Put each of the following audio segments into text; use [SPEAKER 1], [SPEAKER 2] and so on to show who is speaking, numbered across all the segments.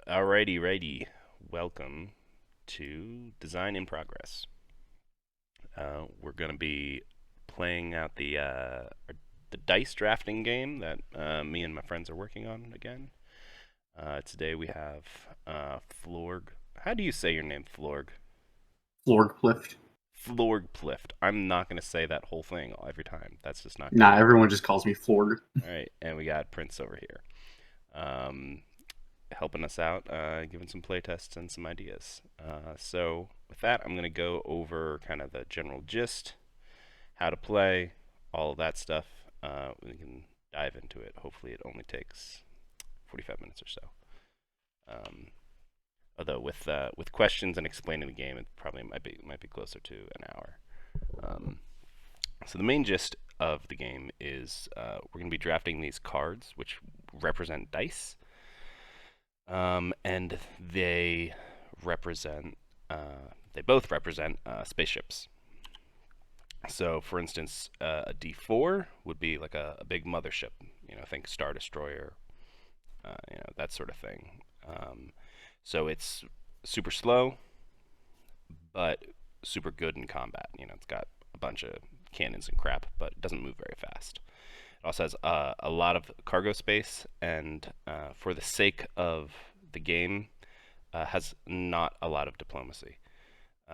[SPEAKER 1] Alrighty, righty. Welcome to Design in Progress. We're going to be playing out the dice drafting game that me and my friends are working on again. Today we have Florg. How do you say your name, Florg?
[SPEAKER 2] Florg.
[SPEAKER 1] Florgplift. I'm not going to say that whole thing every time. That's just not
[SPEAKER 2] Nah,
[SPEAKER 1] good.
[SPEAKER 2] everyone just calls me Florg.
[SPEAKER 1] All right, and we got Prince over here. Um, Helping us out, giving some playtests and some ideas. So with that, I'm going to go over kind of the general gist, how to play, all of that stuff. We can dive into it. Hopefully, it only takes 45 minutes or so. Um, Although with questions and explaining the game, it probably might be closer to an hour. Um, so the main gist of the game is we're going to be drafting these cards, which represent dice. And represent, they both represent spaceships. So, for instance, a D4 would be like a big mothership. Think Star Destroyer, that sort of thing. So it's super slow, but super good in combat. It's got a bunch of cannons and crap, but it doesn't move very fast. It also has a lot of cargo space, and for the sake of the game, has not a lot of diplomacy,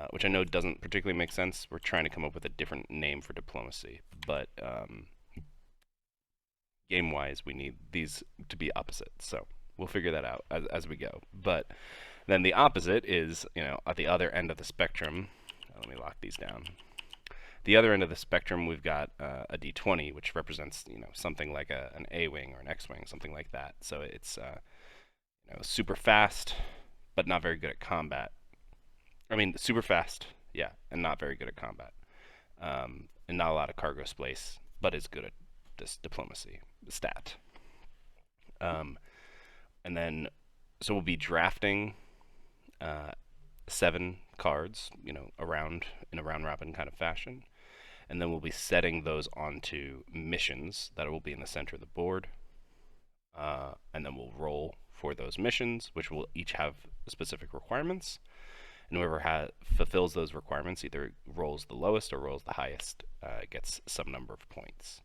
[SPEAKER 1] which I know doesn't particularly make sense. We're trying to come up with a different name for diplomacy, but game-wise, we need these to be opposite. So we'll figure that out as we go. But then the opposite is, at the other end of the spectrum. Let me lock these down. The other end of the spectrum, we've got a D20, which represents, something like an A-wing or an X-wing, something like that. So it's, super fast, but not very good at combat. I mean, super fast, yeah, and not very good at combat. And not a lot of cargo space, but is good at this diplomacy stat. Um, and then, so we'll be drafting 7 cards, around in a round robin kind of fashion. And then we'll be setting those onto missions that will be in the center of the board. And then we'll roll for those missions, which will each have specific requirements. And whoever fulfills those requirements either rolls the lowest or rolls the highest, gets some number of points.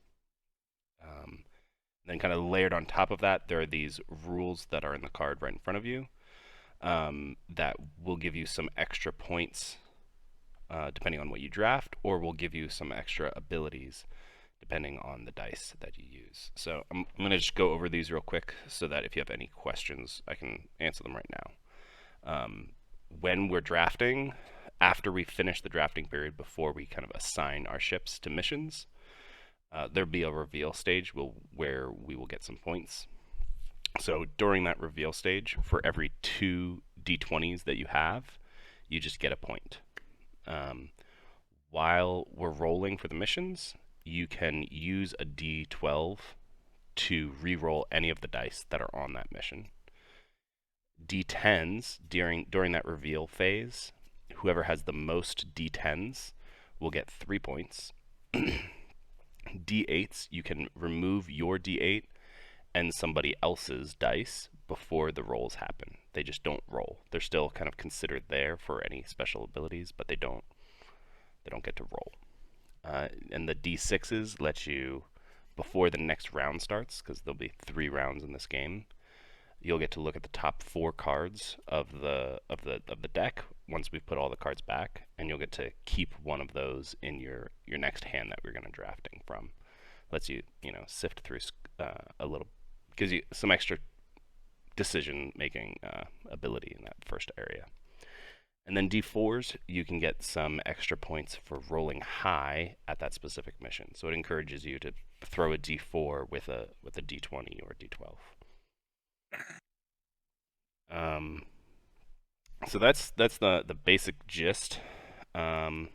[SPEAKER 1] Then kind of layered on top of that, there are these rules that are in the card right in front of you, that will give you some extra points depending on what you draft, or will give you some extra abilities depending on the dice that you use. So I'm going to just go over these real quick so that if you have any questions, I can answer them right now. When we're drafting, after we finish the drafting period, before we kind of assign our ships to missions, there'll be a reveal stage where we will get some points. So during that reveal stage, for every 2 d20s that you have, you just get a point. While we're rolling for the missions, you can use a d12 to re-roll any of the dice that are on that mission. D10s during that reveal phase, whoever has the most D10s will get 3 points. D8s, you can remove your D8 and somebody else's dice before the rolls happen. They just don't roll. They're still kind of considered there for any special abilities, but they don't get to roll. And the D6s let you, before the next round starts, because there'll be 3 rounds in this game, you'll get to look at the top 4 cards of the deck once we've put all the cards back, and you'll get to keep one of those in your next hand that we're going to drafting from. Lets you sift through a little, gives you some extra decision making ability in that first area. And then D4s, you can get some extra points for rolling high at that specific mission. So it encourages you to throw a D4 with a D20 or a D12. Um, so that's the basic gist. I'll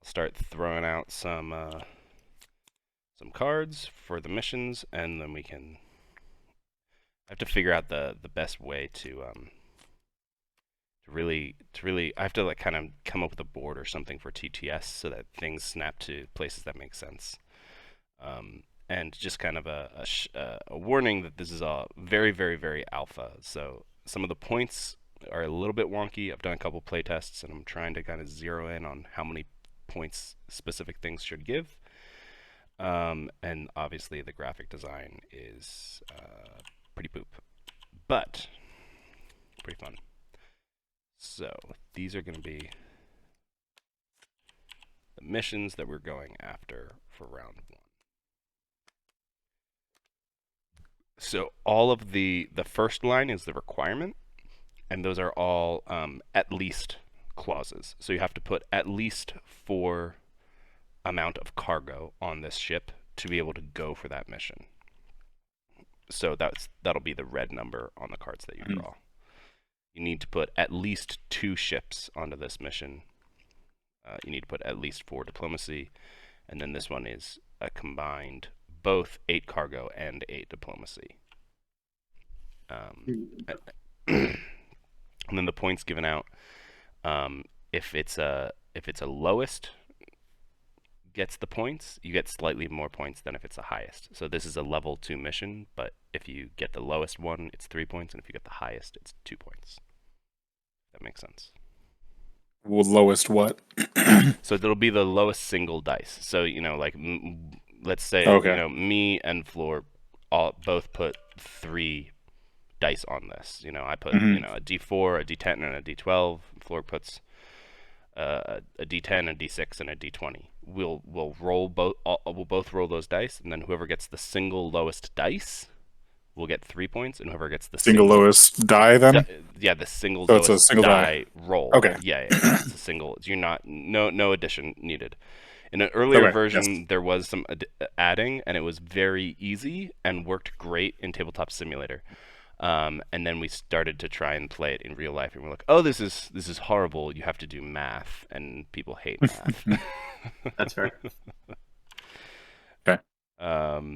[SPEAKER 1] start throwing out some cards for the missions, and then we can. I have to figure out the best way to really I have to like kind of come up with a board or something for TTS so that things snap to places that make sense. And just kind of a warning that this is all very, very, very alpha. So Some of the points are a little bit wonky. I've done a couple play tests, and I'm trying to kind of zero in on how many points specific things should give. And obviously, the graphic design is pretty poop, but pretty fun. So these are going to be the missions that we're going after for round 1. So all of the first line is the requirement, and those are all at least clauses. So you have to put at least 4 amount of cargo on this ship to be able to go for that mission. So that'll be the red number on the cards that you draw. You need to put at least 2 ships onto this mission. You need to put at least 4 diplomacy, and then this one is a combined both 8 cargo and 8 diplomacy. And then the points given out. If it's a lowest gets the points, you get slightly more points than if it's the highest. So this is a level 2 mission, but if you get the lowest one, it's 3 points, and if you get the highest, it's 2 points. That makes sense.
[SPEAKER 3] Well, lowest what?
[SPEAKER 1] So it'll be the lowest single dice. So, like, let's say,
[SPEAKER 3] Okay.
[SPEAKER 1] me and Floor both put 3 dice on this. I put, a D4, a D10, and a D12. Floor puts a D10, a D6, and a D20. We'll roll both. We'll both roll those dice, and then whoever gets the single lowest dice will get 3 points, and whoever gets the
[SPEAKER 3] Single lowest die then?
[SPEAKER 1] the single
[SPEAKER 3] So it's
[SPEAKER 1] lowest
[SPEAKER 3] a single die.
[SPEAKER 1] roll.
[SPEAKER 3] Okay.
[SPEAKER 1] Yeah, it's a single. You're not no addition needed. In an earlier version, there was some adding, and it was very easy and worked great in Tabletop Simulator. And then we started to try and play it in real life, and we're like, "Oh, this is horrible. You have to do math," and people hate math.
[SPEAKER 2] That's fair.
[SPEAKER 3] Okay.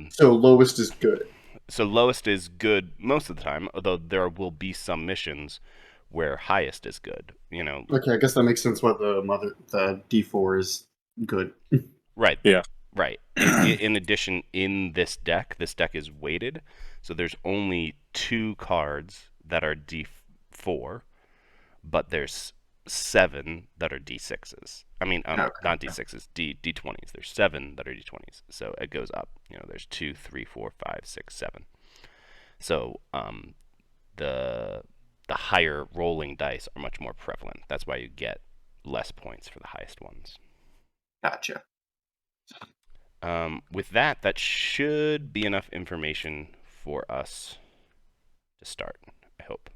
[SPEAKER 2] So lowest is good.
[SPEAKER 1] So lowest is good most of the time, although there will be some missions where highest is good.
[SPEAKER 2] Okay, I guess that makes sense. Why the D4 is good.
[SPEAKER 1] Right.
[SPEAKER 3] Yeah.
[SPEAKER 1] Right. In addition, in this deck is weighted, so there's only 2 cards that are D4, but there's 7 that are D6s. I mean, not D6s, D20s. There's 7 that are D20s, so it goes up. There's 2, 3, 4, 5, 6, 7. So the higher rolling dice are much more prevalent. That's why you get less points for the highest ones.
[SPEAKER 2] Gotcha.
[SPEAKER 1] With that should be enough information for us to start, I hope.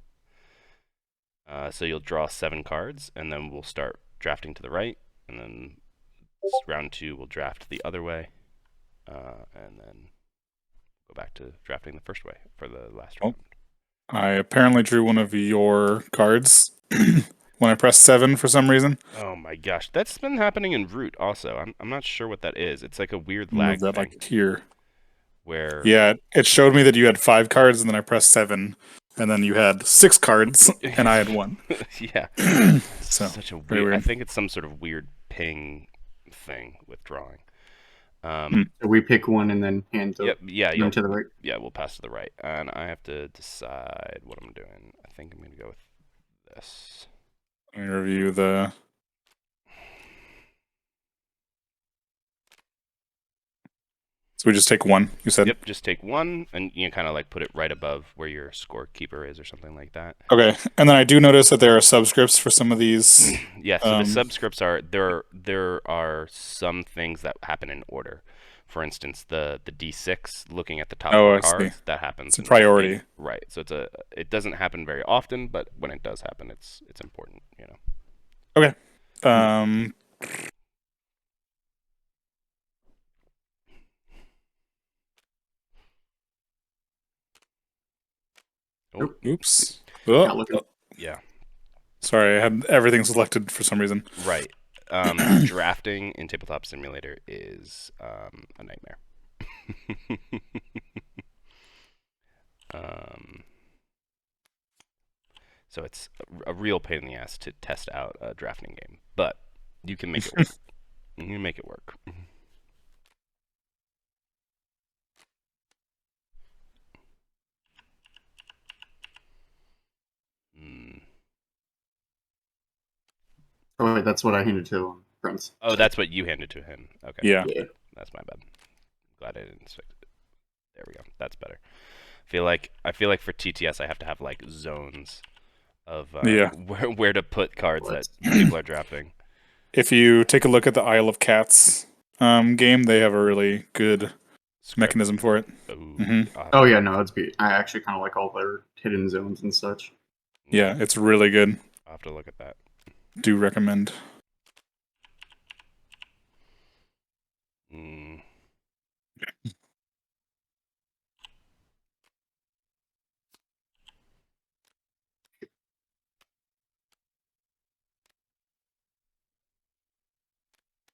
[SPEAKER 1] So you'll draw 7 cards, and then we'll start drafting to the right, and then round 2 we'll draft the other way, and then go back to drafting the first way for the last round.
[SPEAKER 3] I apparently drew one of your cards when I pressed 7 for some reason.
[SPEAKER 1] Oh my gosh, that's been happening in Root also. I'm not sure what that is. It's like a weird
[SPEAKER 3] Move
[SPEAKER 1] lag
[SPEAKER 3] that
[SPEAKER 1] thing.
[SPEAKER 3] like here.
[SPEAKER 1] Where
[SPEAKER 3] Yeah, it showed me that you had 5 cards, and then I pressed 7, and then you had 6 cards, and I had 1.
[SPEAKER 1] Yeah.
[SPEAKER 3] So
[SPEAKER 1] such a
[SPEAKER 3] very
[SPEAKER 1] weird. I
[SPEAKER 3] weird.
[SPEAKER 1] think it's some sort of weird ping thing with drawing.
[SPEAKER 2] So we pick one and then hand the
[SPEAKER 1] Yep.
[SPEAKER 2] to the right.
[SPEAKER 1] Yeah, we'll pass to the right, and I have to decide what I'm doing. I think I'm gonna go with this.
[SPEAKER 3] Let me review the. So we just take 1, you said?
[SPEAKER 1] Yep, just take 1, and kind of like put it right above where your scorekeeper is, or something like that.
[SPEAKER 3] Okay, and then I do notice that there are subscripts for some of these.
[SPEAKER 1] Yeah, so the subscripts are there are some things that happen in order. For instance, the D6, looking at the top of the cards, that happens.
[SPEAKER 3] It's a priority.
[SPEAKER 1] Right. So it doesn't happen very often, but when it does happen, it's important,
[SPEAKER 3] Okay. Oops.
[SPEAKER 1] Yeah.
[SPEAKER 3] Sorry, I had everything selected for some reason.
[SPEAKER 1] Right. Drafting in Tabletop Simulator is a nightmare. So it's a real pain in the ass to test out a drafting game, but you can make it work. You can make it work.
[SPEAKER 2] Oh wait, that's what I handed to Prince.
[SPEAKER 1] Oh, that's what you handed to him. Okay.
[SPEAKER 3] Yeah.
[SPEAKER 2] Yeah.
[SPEAKER 1] That's my bad. Glad I didn't fix it. There we go. That's better. I feel like for TTS I have to have like zones of
[SPEAKER 3] Yeah.
[SPEAKER 1] where to put cards that
[SPEAKER 2] What?
[SPEAKER 1] people are drafting.
[SPEAKER 3] If you take a look at the Isle of Cats game, they have a really good
[SPEAKER 1] Script.
[SPEAKER 3] mechanism for it.
[SPEAKER 1] Ooh,
[SPEAKER 3] Mhm.
[SPEAKER 1] I'll have
[SPEAKER 2] Oh
[SPEAKER 1] to-
[SPEAKER 2] yeah, no, I actually kind of like all their hidden zones and such.
[SPEAKER 3] Yeah, it's really good.
[SPEAKER 1] I'll have to look at that.
[SPEAKER 3] Do recommend.
[SPEAKER 1] Mm.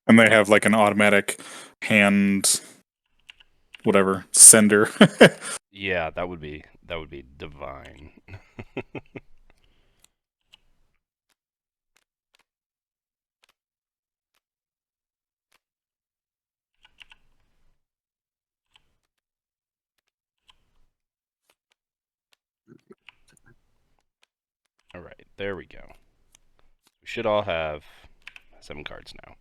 [SPEAKER 3] And they have like an automatic hand, whatever, sender.
[SPEAKER 1] Yeah, that would be divine. All right, there we go. We should all have 7 cards now.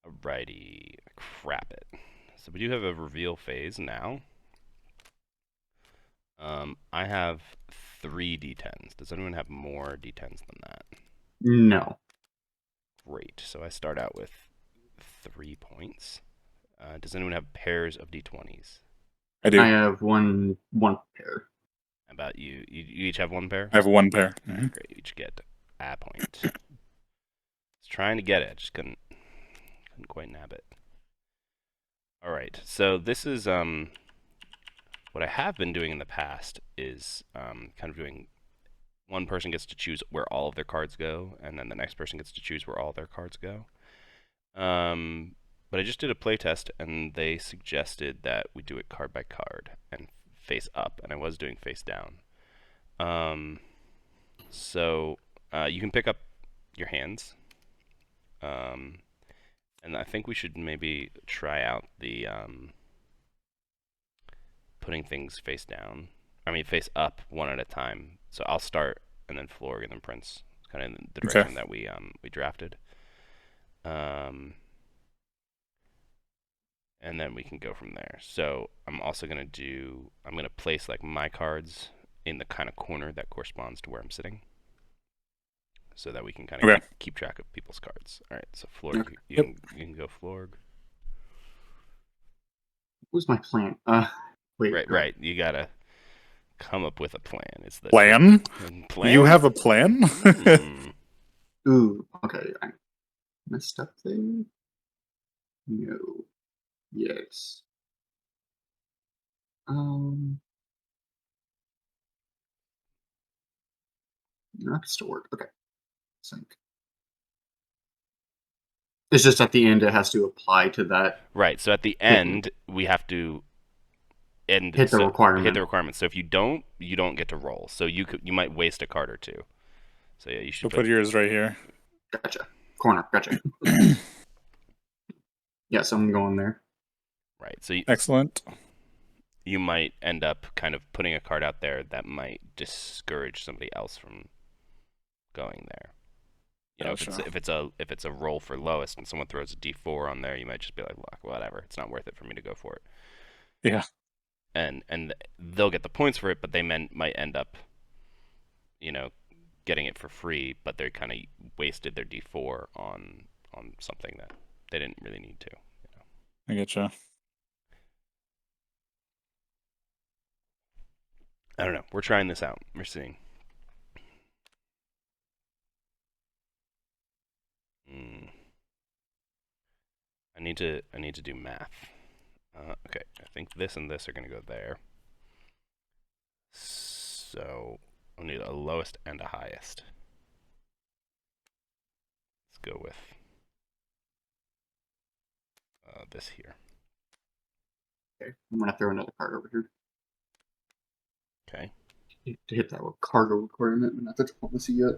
[SPEAKER 1] Alrighty, crap it. So we do have a reveal phase now. I have 3 D10s. Does anyone have more D10s than that?
[SPEAKER 2] No,
[SPEAKER 1] Great. So I start out with 3 points. Does anyone have pairs of D20s?
[SPEAKER 3] I do.
[SPEAKER 2] I have one pair.
[SPEAKER 1] How about you? You each have 1 pair?
[SPEAKER 3] I have 1 pair. Mhm.
[SPEAKER 1] Great. You each get a point. I was trying to get it, just couldn't quite nab it. All right. So this is what I have been doing in the past is kind of doing one person gets to choose where all of their cards go, and then the next person gets to choose where all their cards go. But I just did a playtest, and they suggested that we do it card by card and face up, and I was doing face down. So you can pick up your hands, and I think we should maybe try out the putting things face down. I mean, face up one at a time. So I'll start, and then Florg, and then Prince. Kind of in the direction that we drafted. And then we can go from there. So I'm also gonna place like my cards in the kind of corner that corresponds to where I'm sitting, so that we can kind of
[SPEAKER 3] Okay.
[SPEAKER 1] keep track of people's cards. All right. So Florg,
[SPEAKER 2] Okay.
[SPEAKER 1] you can go Florg.
[SPEAKER 2] What was my plan? Wait.
[SPEAKER 1] Right. You gotta come up with a plan. It's the
[SPEAKER 3] Plan?
[SPEAKER 1] plan.
[SPEAKER 3] You have a plan?
[SPEAKER 1] Hmm.
[SPEAKER 2] Ooh, okay. I messed up there. No. Yes. That still work. Okay. Sync. It's just at the end it has to apply to that.
[SPEAKER 1] Right. So at the end we have to
[SPEAKER 2] Hit the requirement.
[SPEAKER 1] Hit the requirement. So if you don't get to roll. So you might waste a card or two. So yeah, you should
[SPEAKER 3] We'll put yours right here.
[SPEAKER 2] Gotcha. Corner. Gotcha. Yeah, so I'm going there.
[SPEAKER 1] right. So
[SPEAKER 3] Excellent.
[SPEAKER 1] you might end up kind of putting a card out there that might discourage somebody else from going there. You know,
[SPEAKER 3] Gotcha.
[SPEAKER 1] if it's a roll for lowest and someone throws a D4 on there, you might just be like, look, whatever, it's not worth it for me to go for it.
[SPEAKER 3] Yeah.
[SPEAKER 1] And they'll get the points for it, but they might end up, getting it for free, but they kind of wasted their D4 on something that they didn't really need to.
[SPEAKER 3] I getcha.
[SPEAKER 1] I don't know. We're trying this out. We're seeing. I need to do math. Okay, I think this and this are gonna go there. So I'll need a lowest and a highest. Let's go with this here.
[SPEAKER 2] Okay. I'm gonna throw another card over here.
[SPEAKER 1] Okay.
[SPEAKER 2] To hit that cargo requirement, not the diplomacy yet.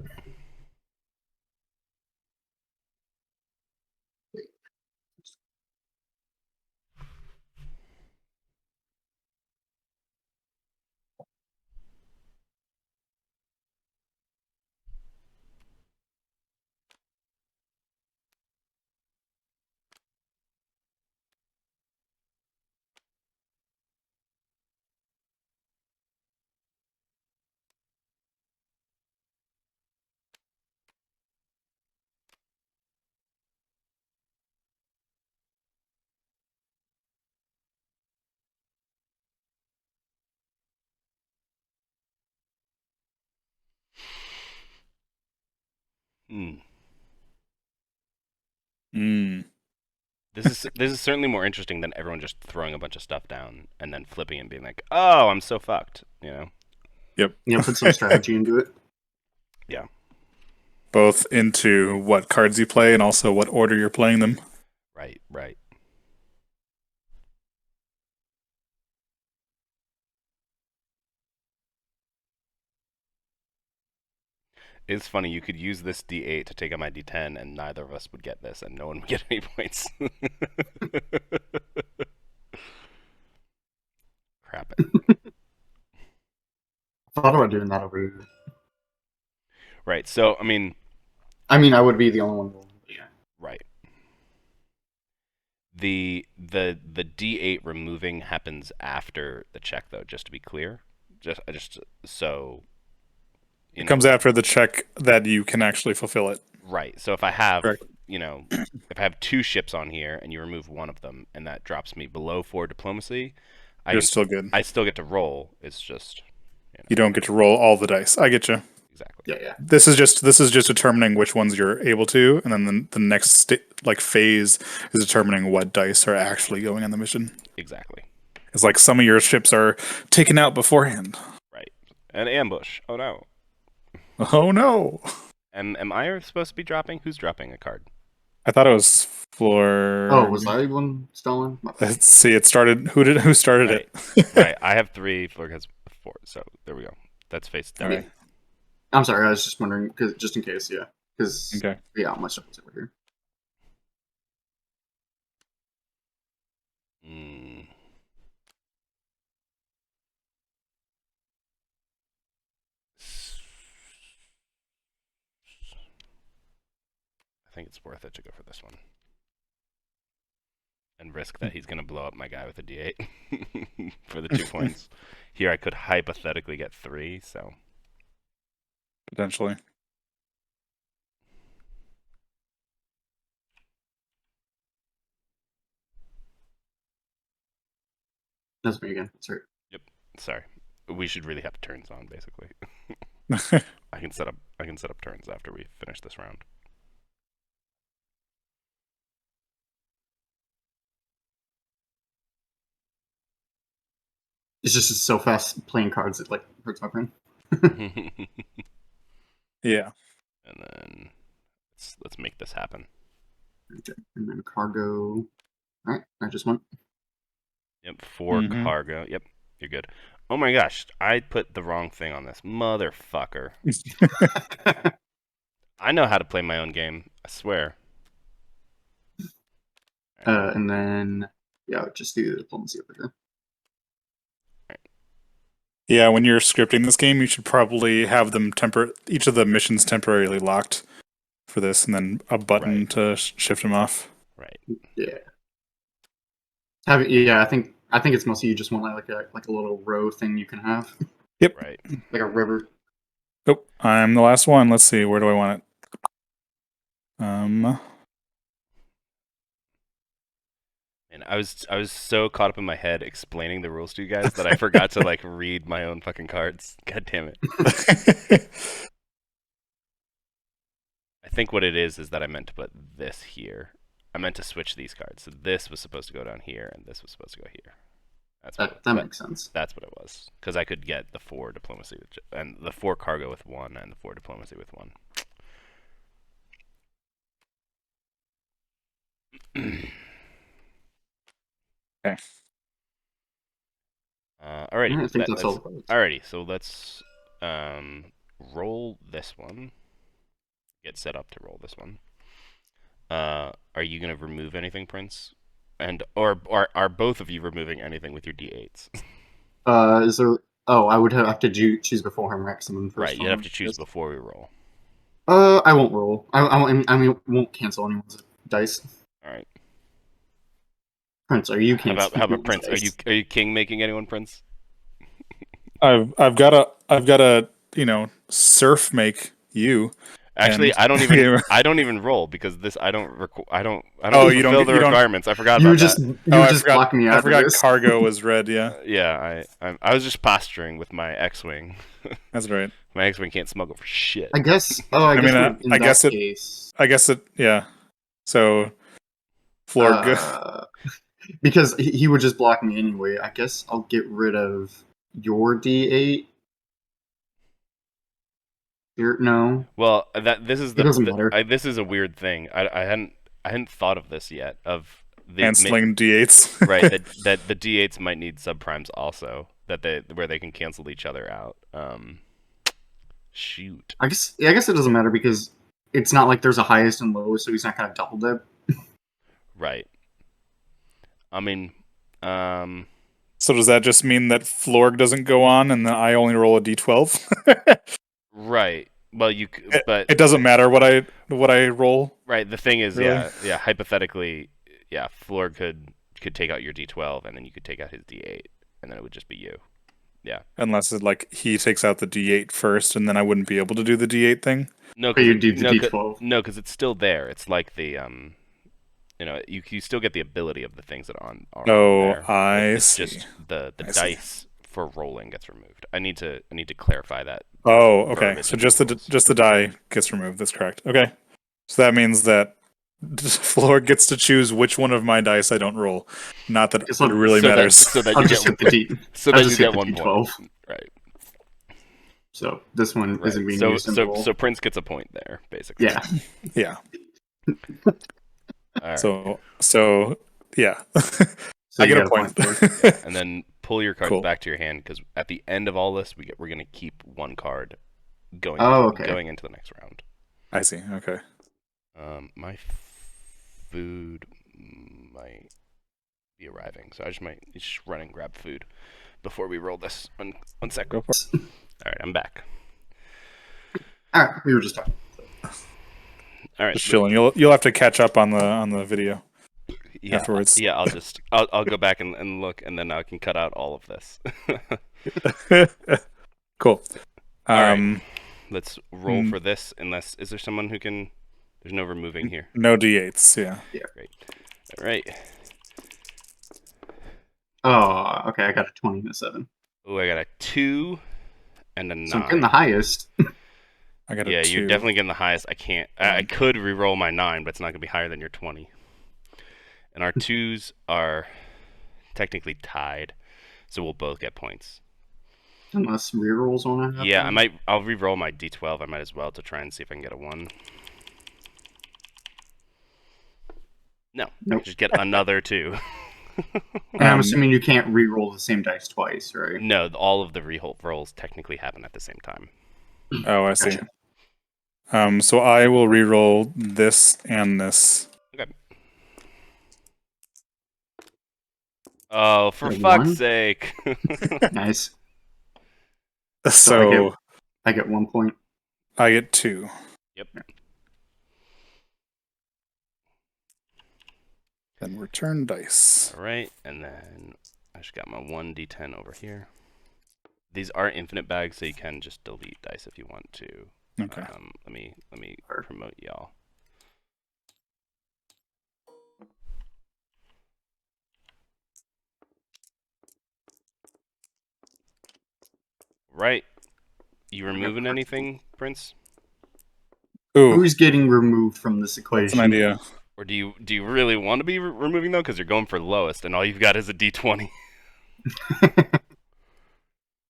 [SPEAKER 1] Hmm.
[SPEAKER 3] Mm.
[SPEAKER 1] This is certainly more interesting than everyone just throwing a bunch of stuff down and then flipping and being like, "Oh, I'm so fucked," you know?
[SPEAKER 3] Yep.
[SPEAKER 2] Yeah, put some strategy into it.
[SPEAKER 1] Yeah.
[SPEAKER 3] Both into what cards you play and also what order you're playing them.
[SPEAKER 1] Right. Right. It's funny. You could use this D8 to take out my D10, and neither of us would get this, and no one would get any points. Crap it.
[SPEAKER 2] I thought about doing that over here.
[SPEAKER 1] Right. So,
[SPEAKER 2] I mean, I would be the only one rolling. But yeah.
[SPEAKER 1] right. The D8 removing happens after the check, though. Just to be clear, just so you
[SPEAKER 3] It
[SPEAKER 1] know.
[SPEAKER 3] comes after the check that you can actually fulfill it.
[SPEAKER 1] Right. So if I have,
[SPEAKER 3] Correct.
[SPEAKER 1] if I have two ships on here and you remove one of them, and that drops me below 4 diplomacy, I
[SPEAKER 3] You're
[SPEAKER 1] can
[SPEAKER 3] still good.
[SPEAKER 1] I still get to roll. It's just
[SPEAKER 3] You don't get to roll all the dice. I get you.
[SPEAKER 1] exactly.
[SPEAKER 2] Yeah, yeah.
[SPEAKER 3] This is just determining which ones you're able to, and then the next phase is determining what dice are actually going on the mission.
[SPEAKER 1] Exactly.
[SPEAKER 3] It's like some of your ships are taken out beforehand.
[SPEAKER 1] Right. An ambush. Oh no.
[SPEAKER 3] Oh no!
[SPEAKER 1] Am I supposed to be dropping? Who's dropping a card?
[SPEAKER 3] I thought it was Florg.
[SPEAKER 2] Oh, was I one stolen?
[SPEAKER 3] Let's see. It started. Who started
[SPEAKER 1] Right.
[SPEAKER 3] it?
[SPEAKER 1] Right. I have 3. Florg has 4. So there we go. That's face down.
[SPEAKER 3] All right.
[SPEAKER 2] I'm sorry, I was just wondering, cause, just in case, yeah. Because,
[SPEAKER 3] Okay.
[SPEAKER 2] yeah, all my stuff was over here.
[SPEAKER 1] Mm. I think it's worth it to go for this one. And risk that he's going to blow up my guy with a D8 for the 2 points. Here I could hypothetically get 3, so.
[SPEAKER 3] Potentially.
[SPEAKER 2] That's me again. Sorry.
[SPEAKER 1] Yep. Sorry. We should really have turns on, basically. I can set up turns after we finish this round.
[SPEAKER 2] It's just so fast playing cards, it, like, hurts my brain.
[SPEAKER 3] Yeah.
[SPEAKER 1] And then let's make this happen.
[SPEAKER 2] Okay. And then cargo. Alright, I just went.
[SPEAKER 1] Yep, 4 cargo. Yep, you're good. Oh my gosh, I put the wrong thing on this. Motherfucker. I know how to play my own game. I swear.
[SPEAKER 2] And then, yeah, just do the diplomacy over here.
[SPEAKER 3] Yeah, when you're scripting this game, you should probably have them each of the missions temporarily locked for this, and then a button
[SPEAKER 1] Right.
[SPEAKER 3] to shift them off.
[SPEAKER 1] Right.
[SPEAKER 2] Yeah. Yeah, I think it's mostly you just want like a little row thing you can have.
[SPEAKER 3] Yep.
[SPEAKER 1] Right.
[SPEAKER 2] Like a river.
[SPEAKER 3] Oh, I'm the last one. Let's see. Where do I want it?
[SPEAKER 1] And I was so caught up in my head explaining the rules to you guys that I forgot to like read my own fucking cards. God damn it. I think what it is that I meant to put this here. I meant to switch these cards. So this was supposed to go down here, and this was supposed to go here.
[SPEAKER 2] That makes sense.
[SPEAKER 1] That's what it was. Because I could get the 4 diplomacy and the 4 cargo with 1 and the 4 diplomacy with 1.
[SPEAKER 3] Okay.
[SPEAKER 1] Alrighty.
[SPEAKER 2] I think that's all.
[SPEAKER 1] Alrighty, so let's roll this one. Get set up to roll this one. Are you gonna remove anything, Prince? And or are both of you removing anything with your D8s?
[SPEAKER 2] Is there? Oh, I would have to choose beforehand, right? Someone first.
[SPEAKER 1] Right, you have to choose before we roll.
[SPEAKER 2] I won't roll. I won't cancel anyone's dice.
[SPEAKER 1] All right.
[SPEAKER 2] Prince, are you canceling?
[SPEAKER 1] How about Prince?
[SPEAKER 2] Dice?
[SPEAKER 1] Are you king making anyone, Prince?
[SPEAKER 3] I've got to surf make you.
[SPEAKER 1] Actually,
[SPEAKER 3] And
[SPEAKER 1] I don't even roll because this I don't
[SPEAKER 3] Oh, you don't
[SPEAKER 1] fulfill
[SPEAKER 3] get-
[SPEAKER 1] the
[SPEAKER 3] you don't-
[SPEAKER 1] requirements. I forgot
[SPEAKER 2] You
[SPEAKER 1] about
[SPEAKER 2] were just
[SPEAKER 1] that.
[SPEAKER 2] you were
[SPEAKER 3] I
[SPEAKER 2] just
[SPEAKER 3] forgot.
[SPEAKER 2] blocking me
[SPEAKER 3] I
[SPEAKER 2] out of
[SPEAKER 3] forgot
[SPEAKER 2] this.
[SPEAKER 3] cargo was red. Yeah,
[SPEAKER 1] Yeah, I was just posturing with my X-wing.
[SPEAKER 3] that's right.
[SPEAKER 1] My X-wing can't smuggle for shit.
[SPEAKER 2] I guess. Oh, I guess
[SPEAKER 3] mean,
[SPEAKER 2] we're, in
[SPEAKER 3] I
[SPEAKER 2] that
[SPEAKER 3] guess it-
[SPEAKER 2] case,
[SPEAKER 3] I guess it. Yeah. So, Florg.
[SPEAKER 2] because he would just block me anyway. I guess I'll get rid of your D8. No,
[SPEAKER 1] Well, this is
[SPEAKER 2] it doesn't matter.
[SPEAKER 1] this is a weird thing. I hadn't thought of this yet. Of the
[SPEAKER 3] Canceling D8s.
[SPEAKER 1] right that the D8s might need subprimes also where they can cancel each other out. Shoot.
[SPEAKER 2] I guess it doesn't matter because it's not like there's a highest and lowest, so he's not gonna double dip.
[SPEAKER 1] Right. I mean,
[SPEAKER 3] So does that just mean that Florg doesn't go on, and then I only roll a D12?
[SPEAKER 1] right. Well, but
[SPEAKER 3] It doesn't matter what I roll.
[SPEAKER 1] right. The thing is,
[SPEAKER 3] Really?
[SPEAKER 1] yeah. Hypothetically, yeah, Floor could take out your D12, and then you could take out his D8, and then it would just be you. Yeah.
[SPEAKER 3] Unless it, like, he takes out the D8 first, and then I wouldn't be able to do the D8 thing.
[SPEAKER 1] No,
[SPEAKER 2] But you do the D12.
[SPEAKER 1] No, because it's still there. It's like the you still get the ability of the things that are on
[SPEAKER 3] Oh,
[SPEAKER 1] there.
[SPEAKER 3] I
[SPEAKER 1] It's
[SPEAKER 3] see.
[SPEAKER 1] just the
[SPEAKER 3] I see.
[SPEAKER 1] dice for rolling gets removed. I need to clarify that.
[SPEAKER 3] Oh, okay.
[SPEAKER 1] verbiage
[SPEAKER 3] So
[SPEAKER 1] in
[SPEAKER 3] just
[SPEAKER 1] the
[SPEAKER 3] the
[SPEAKER 1] rules.
[SPEAKER 3] just the die gets removed. That's correct. Okay. So that means that Florg gets to choose which one of my dice I don't roll. Not that
[SPEAKER 2] Guess
[SPEAKER 3] it
[SPEAKER 2] I'll-
[SPEAKER 3] really
[SPEAKER 1] so
[SPEAKER 3] matters.
[SPEAKER 1] That, so that
[SPEAKER 2] I'll
[SPEAKER 1] you
[SPEAKER 2] just
[SPEAKER 1] get
[SPEAKER 2] hit the D.
[SPEAKER 1] so
[SPEAKER 2] I'll
[SPEAKER 1] that you
[SPEAKER 2] just hit
[SPEAKER 1] get
[SPEAKER 2] the
[SPEAKER 1] 1
[SPEAKER 2] D12.
[SPEAKER 1] point. Right.
[SPEAKER 2] So this one
[SPEAKER 1] Right.
[SPEAKER 2] isn't being used in the roll.
[SPEAKER 1] So Prince gets a point there, basically.
[SPEAKER 2] Yeah.
[SPEAKER 3] Yeah.
[SPEAKER 1] All right.
[SPEAKER 3] So yeah.
[SPEAKER 2] So
[SPEAKER 3] I
[SPEAKER 2] you
[SPEAKER 3] get a
[SPEAKER 2] got
[SPEAKER 3] point.
[SPEAKER 2] there.
[SPEAKER 1] And then pull your cards
[SPEAKER 3] Cool.
[SPEAKER 1] back to your hand because at the end of all this, we're gonna keep one card going going into the next round.
[SPEAKER 3] I see. Okay.
[SPEAKER 1] My food might be arriving, so I might just run and grab food before we roll this. One sec.
[SPEAKER 3] Go for it.
[SPEAKER 1] All right, I'm back.
[SPEAKER 2] All right, we were just talking.
[SPEAKER 1] All right,
[SPEAKER 3] Just chilling. You'll have to catch up on the video
[SPEAKER 1] yeah,
[SPEAKER 3] afterwards.
[SPEAKER 1] Yeah, I'll go back and look, and then I can cut out all of this.
[SPEAKER 3] Cool.
[SPEAKER 1] All right. Let's roll
[SPEAKER 3] Hmm.
[SPEAKER 1] for this. Is there someone who can? There's no removing here.
[SPEAKER 3] No D8s. Yeah.
[SPEAKER 1] Great. All right.
[SPEAKER 2] Oh, okay. I got a 20 and a 7.
[SPEAKER 1] Oh, I got a 2 and a 9.
[SPEAKER 2] So I'm getting the highest.
[SPEAKER 3] I got a
[SPEAKER 1] Yeah,
[SPEAKER 3] 2.
[SPEAKER 1] you're definitely getting the highest. I can't. I could re-roll my 9, but it's not gonna be higher than your 20. And our 2s are technically tied, so we'll both get points.
[SPEAKER 2] Unless rerolls want to happen.
[SPEAKER 1] Yeah, I'll re-roll my D12. I might as well to try and see if I can get a 1. No,
[SPEAKER 2] Nope.
[SPEAKER 1] just get another 2.
[SPEAKER 2] And I'm assuming you can't re-roll the same dice twice, right?
[SPEAKER 1] No, all of the rolls technically happen at the same time.
[SPEAKER 3] Oh, I see.
[SPEAKER 2] Gotcha.
[SPEAKER 3] So I will re-roll this and this.
[SPEAKER 1] Okay. Oh, for
[SPEAKER 2] Like
[SPEAKER 1] fuck's
[SPEAKER 2] 1?
[SPEAKER 1] sake!
[SPEAKER 2] Nice.
[SPEAKER 3] So
[SPEAKER 2] I get 1 point.
[SPEAKER 3] I get 2.
[SPEAKER 1] Yep.
[SPEAKER 3] Then return dice.
[SPEAKER 1] All right, and then I just got my 1d10 over here. These are infinite bags, so you can just delete dice if you want to.
[SPEAKER 3] Okay.
[SPEAKER 1] Let me promote y'all. Right. You removing anything, Prince?
[SPEAKER 3] Ooh,
[SPEAKER 2] Who's getting removed from this
[SPEAKER 3] that's
[SPEAKER 2] equation?
[SPEAKER 3] an idea.
[SPEAKER 1] Or do you really want to be removing though? Because you're going for lowest, and all you've got is a d20.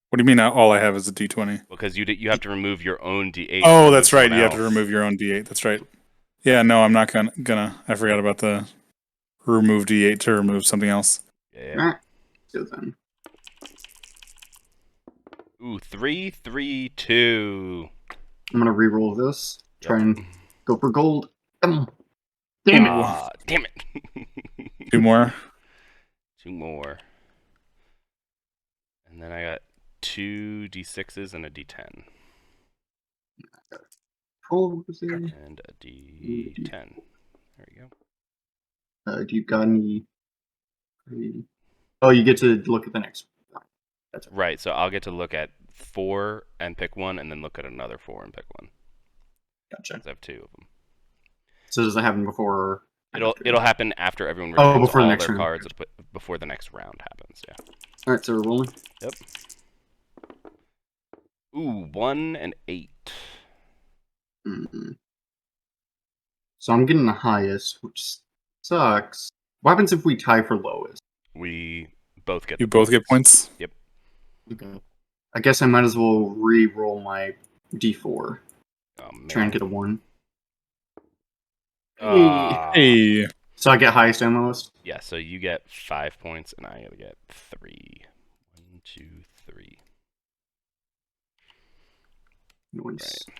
[SPEAKER 3] What do you mean? All I have is a D20.
[SPEAKER 1] Because you have to remove your own d8.
[SPEAKER 3] Oh, that's right. You have to
[SPEAKER 1] else.
[SPEAKER 3] remove your own D8. That's right. Yeah, no, I'm not gonna. I forgot about the remove D8 to remove something else.
[SPEAKER 1] Yeah.
[SPEAKER 2] Alright. So then.
[SPEAKER 1] Ooh, 3, 3, 2.
[SPEAKER 2] I'm gonna re-roll this. Try
[SPEAKER 1] Yep.
[SPEAKER 2] and go for gold. Come on. Damn it.
[SPEAKER 1] Ah, damn it.
[SPEAKER 3] 2 more.
[SPEAKER 1] 2 more. And then I got 2 d6s and a d10.
[SPEAKER 2] What was it?
[SPEAKER 1] And a d10. There we go.
[SPEAKER 2] Do you got any? Oh, you get to look at the next one. That's it.
[SPEAKER 1] Right, so I'll get to look at 4 and pick one, and then look at another 4 and pick one.
[SPEAKER 2] Gotcha.
[SPEAKER 1] 'cause I have 2 of them.
[SPEAKER 2] So does that happen before? Or
[SPEAKER 1] It'll happen after everyone
[SPEAKER 2] Oh,
[SPEAKER 1] returns
[SPEAKER 2] before the
[SPEAKER 1] all
[SPEAKER 2] next
[SPEAKER 1] their
[SPEAKER 2] round.
[SPEAKER 1] cards before the next round happens. Yeah.
[SPEAKER 2] All right, so we're rolling.
[SPEAKER 1] Yep. Ooh, 1 and 8.
[SPEAKER 2] Mm-hmm. So I'm getting the highest, which sucks. What happens if we tie for lowest?
[SPEAKER 1] We both get.
[SPEAKER 3] You
[SPEAKER 1] the
[SPEAKER 3] both get points.
[SPEAKER 1] Yep.
[SPEAKER 2] Okay. I guess I might as well re-roll my d4.
[SPEAKER 1] Oh man.
[SPEAKER 2] Try and get a 1.
[SPEAKER 1] Ah.
[SPEAKER 3] Hey,
[SPEAKER 2] So I get highest and lowest.
[SPEAKER 1] Yeah. So you get 5 points, and I gotta get 3. 1, 2, 3.
[SPEAKER 2] Nice.
[SPEAKER 1] Right.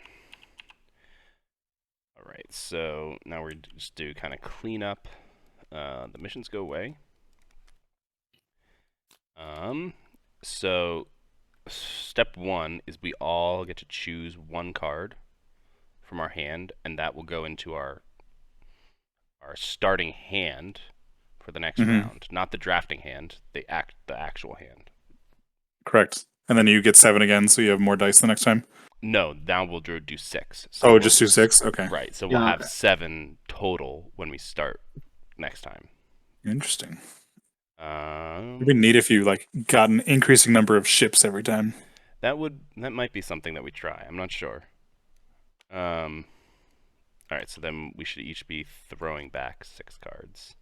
[SPEAKER 1] All right. So now we just do kind of clean up. The missions go away. So step 1 is we all get to choose 1 card from our hand, and that will go into our starting hand for the next round, not the drafting hand, the actual hand.
[SPEAKER 3] correct. And then you get 7 again, so you have more dice the next time.
[SPEAKER 1] No, now we'll do 6. So
[SPEAKER 3] Oh, just do 6? Okay.
[SPEAKER 1] Right. So we'll
[SPEAKER 2] Yeah,
[SPEAKER 1] have
[SPEAKER 2] okay.
[SPEAKER 1] 7 total when we start next time.
[SPEAKER 3] Interesting. It'd be
[SPEAKER 1] Um,
[SPEAKER 3] neat if you like got an increasing number of ships every time.
[SPEAKER 1] that might be something that we try. I'm not sure. All right. So then we should each be throwing back 6 cards.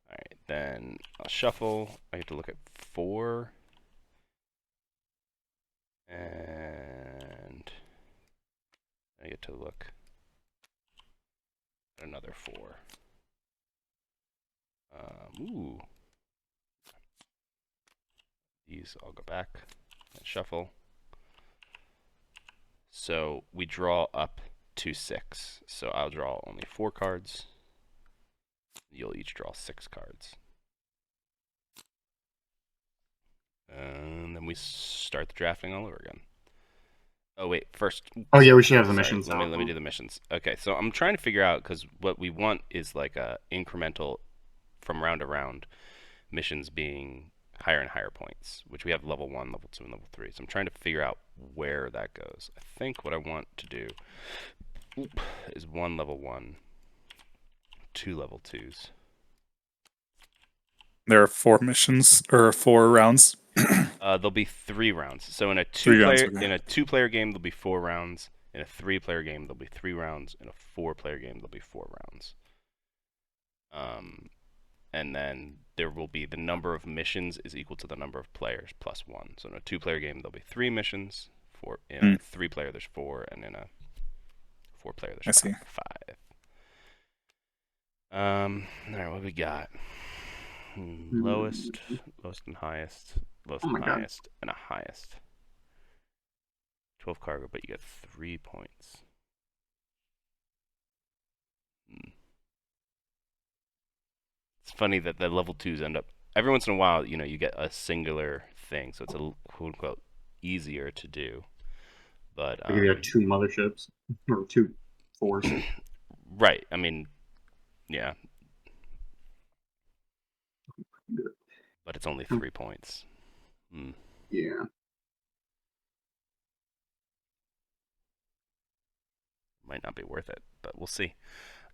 [SPEAKER 1] All right. Then I'll shuffle. I get to look at 4. And I get to look at another 4. Ooh. These I'll go back and shuffle. So we draw up to 6. So I'll draw only 4 cards. You'll each draw 6 cards. And then we start the drafting all over again. Oh wait, first.
[SPEAKER 2] Oh yeah, we should have the
[SPEAKER 1] Sorry,
[SPEAKER 2] missions.
[SPEAKER 1] let me do the missions. Okay, so I'm trying to figure out, because what we want is like a incremental from round to round missions being higher and higher points, which we have level 1, level 2, and level 3. So I'm trying to figure out where that goes. I think what I want to do is 1 level 1, 2 level 2s.
[SPEAKER 3] There are 4 missions or 4 rounds.
[SPEAKER 1] There'll be 3 rounds. So in a
[SPEAKER 3] 3 rounds,
[SPEAKER 1] two-player
[SPEAKER 3] okay.
[SPEAKER 1] in a 2-player game, there'll be 4 rounds. In a 3-player game, there'll be 3 rounds. In a 4-player game, there'll be 4 rounds. And then there will be the number of missions is equal to the number of players plus 1. So in a 2-player game, there'll be 3 missions. In a 3-player, there's 4, and in a 4-player,
[SPEAKER 3] I
[SPEAKER 1] there's
[SPEAKER 3] see.
[SPEAKER 1] 5. All right, what we got? Lowest and highest, lowest and highest, and a highest. 12 cargo, but you get 3 points. It's funny that the level 2s end up every once in a while. You get a singular thing, so it's a quote unquote easier to do. But
[SPEAKER 2] I give you 2 motherships or 2 4s.
[SPEAKER 1] Right. I mean, yeah. But it's only 3 points.
[SPEAKER 2] Yeah.
[SPEAKER 1] Might not be worth it, but we'll see.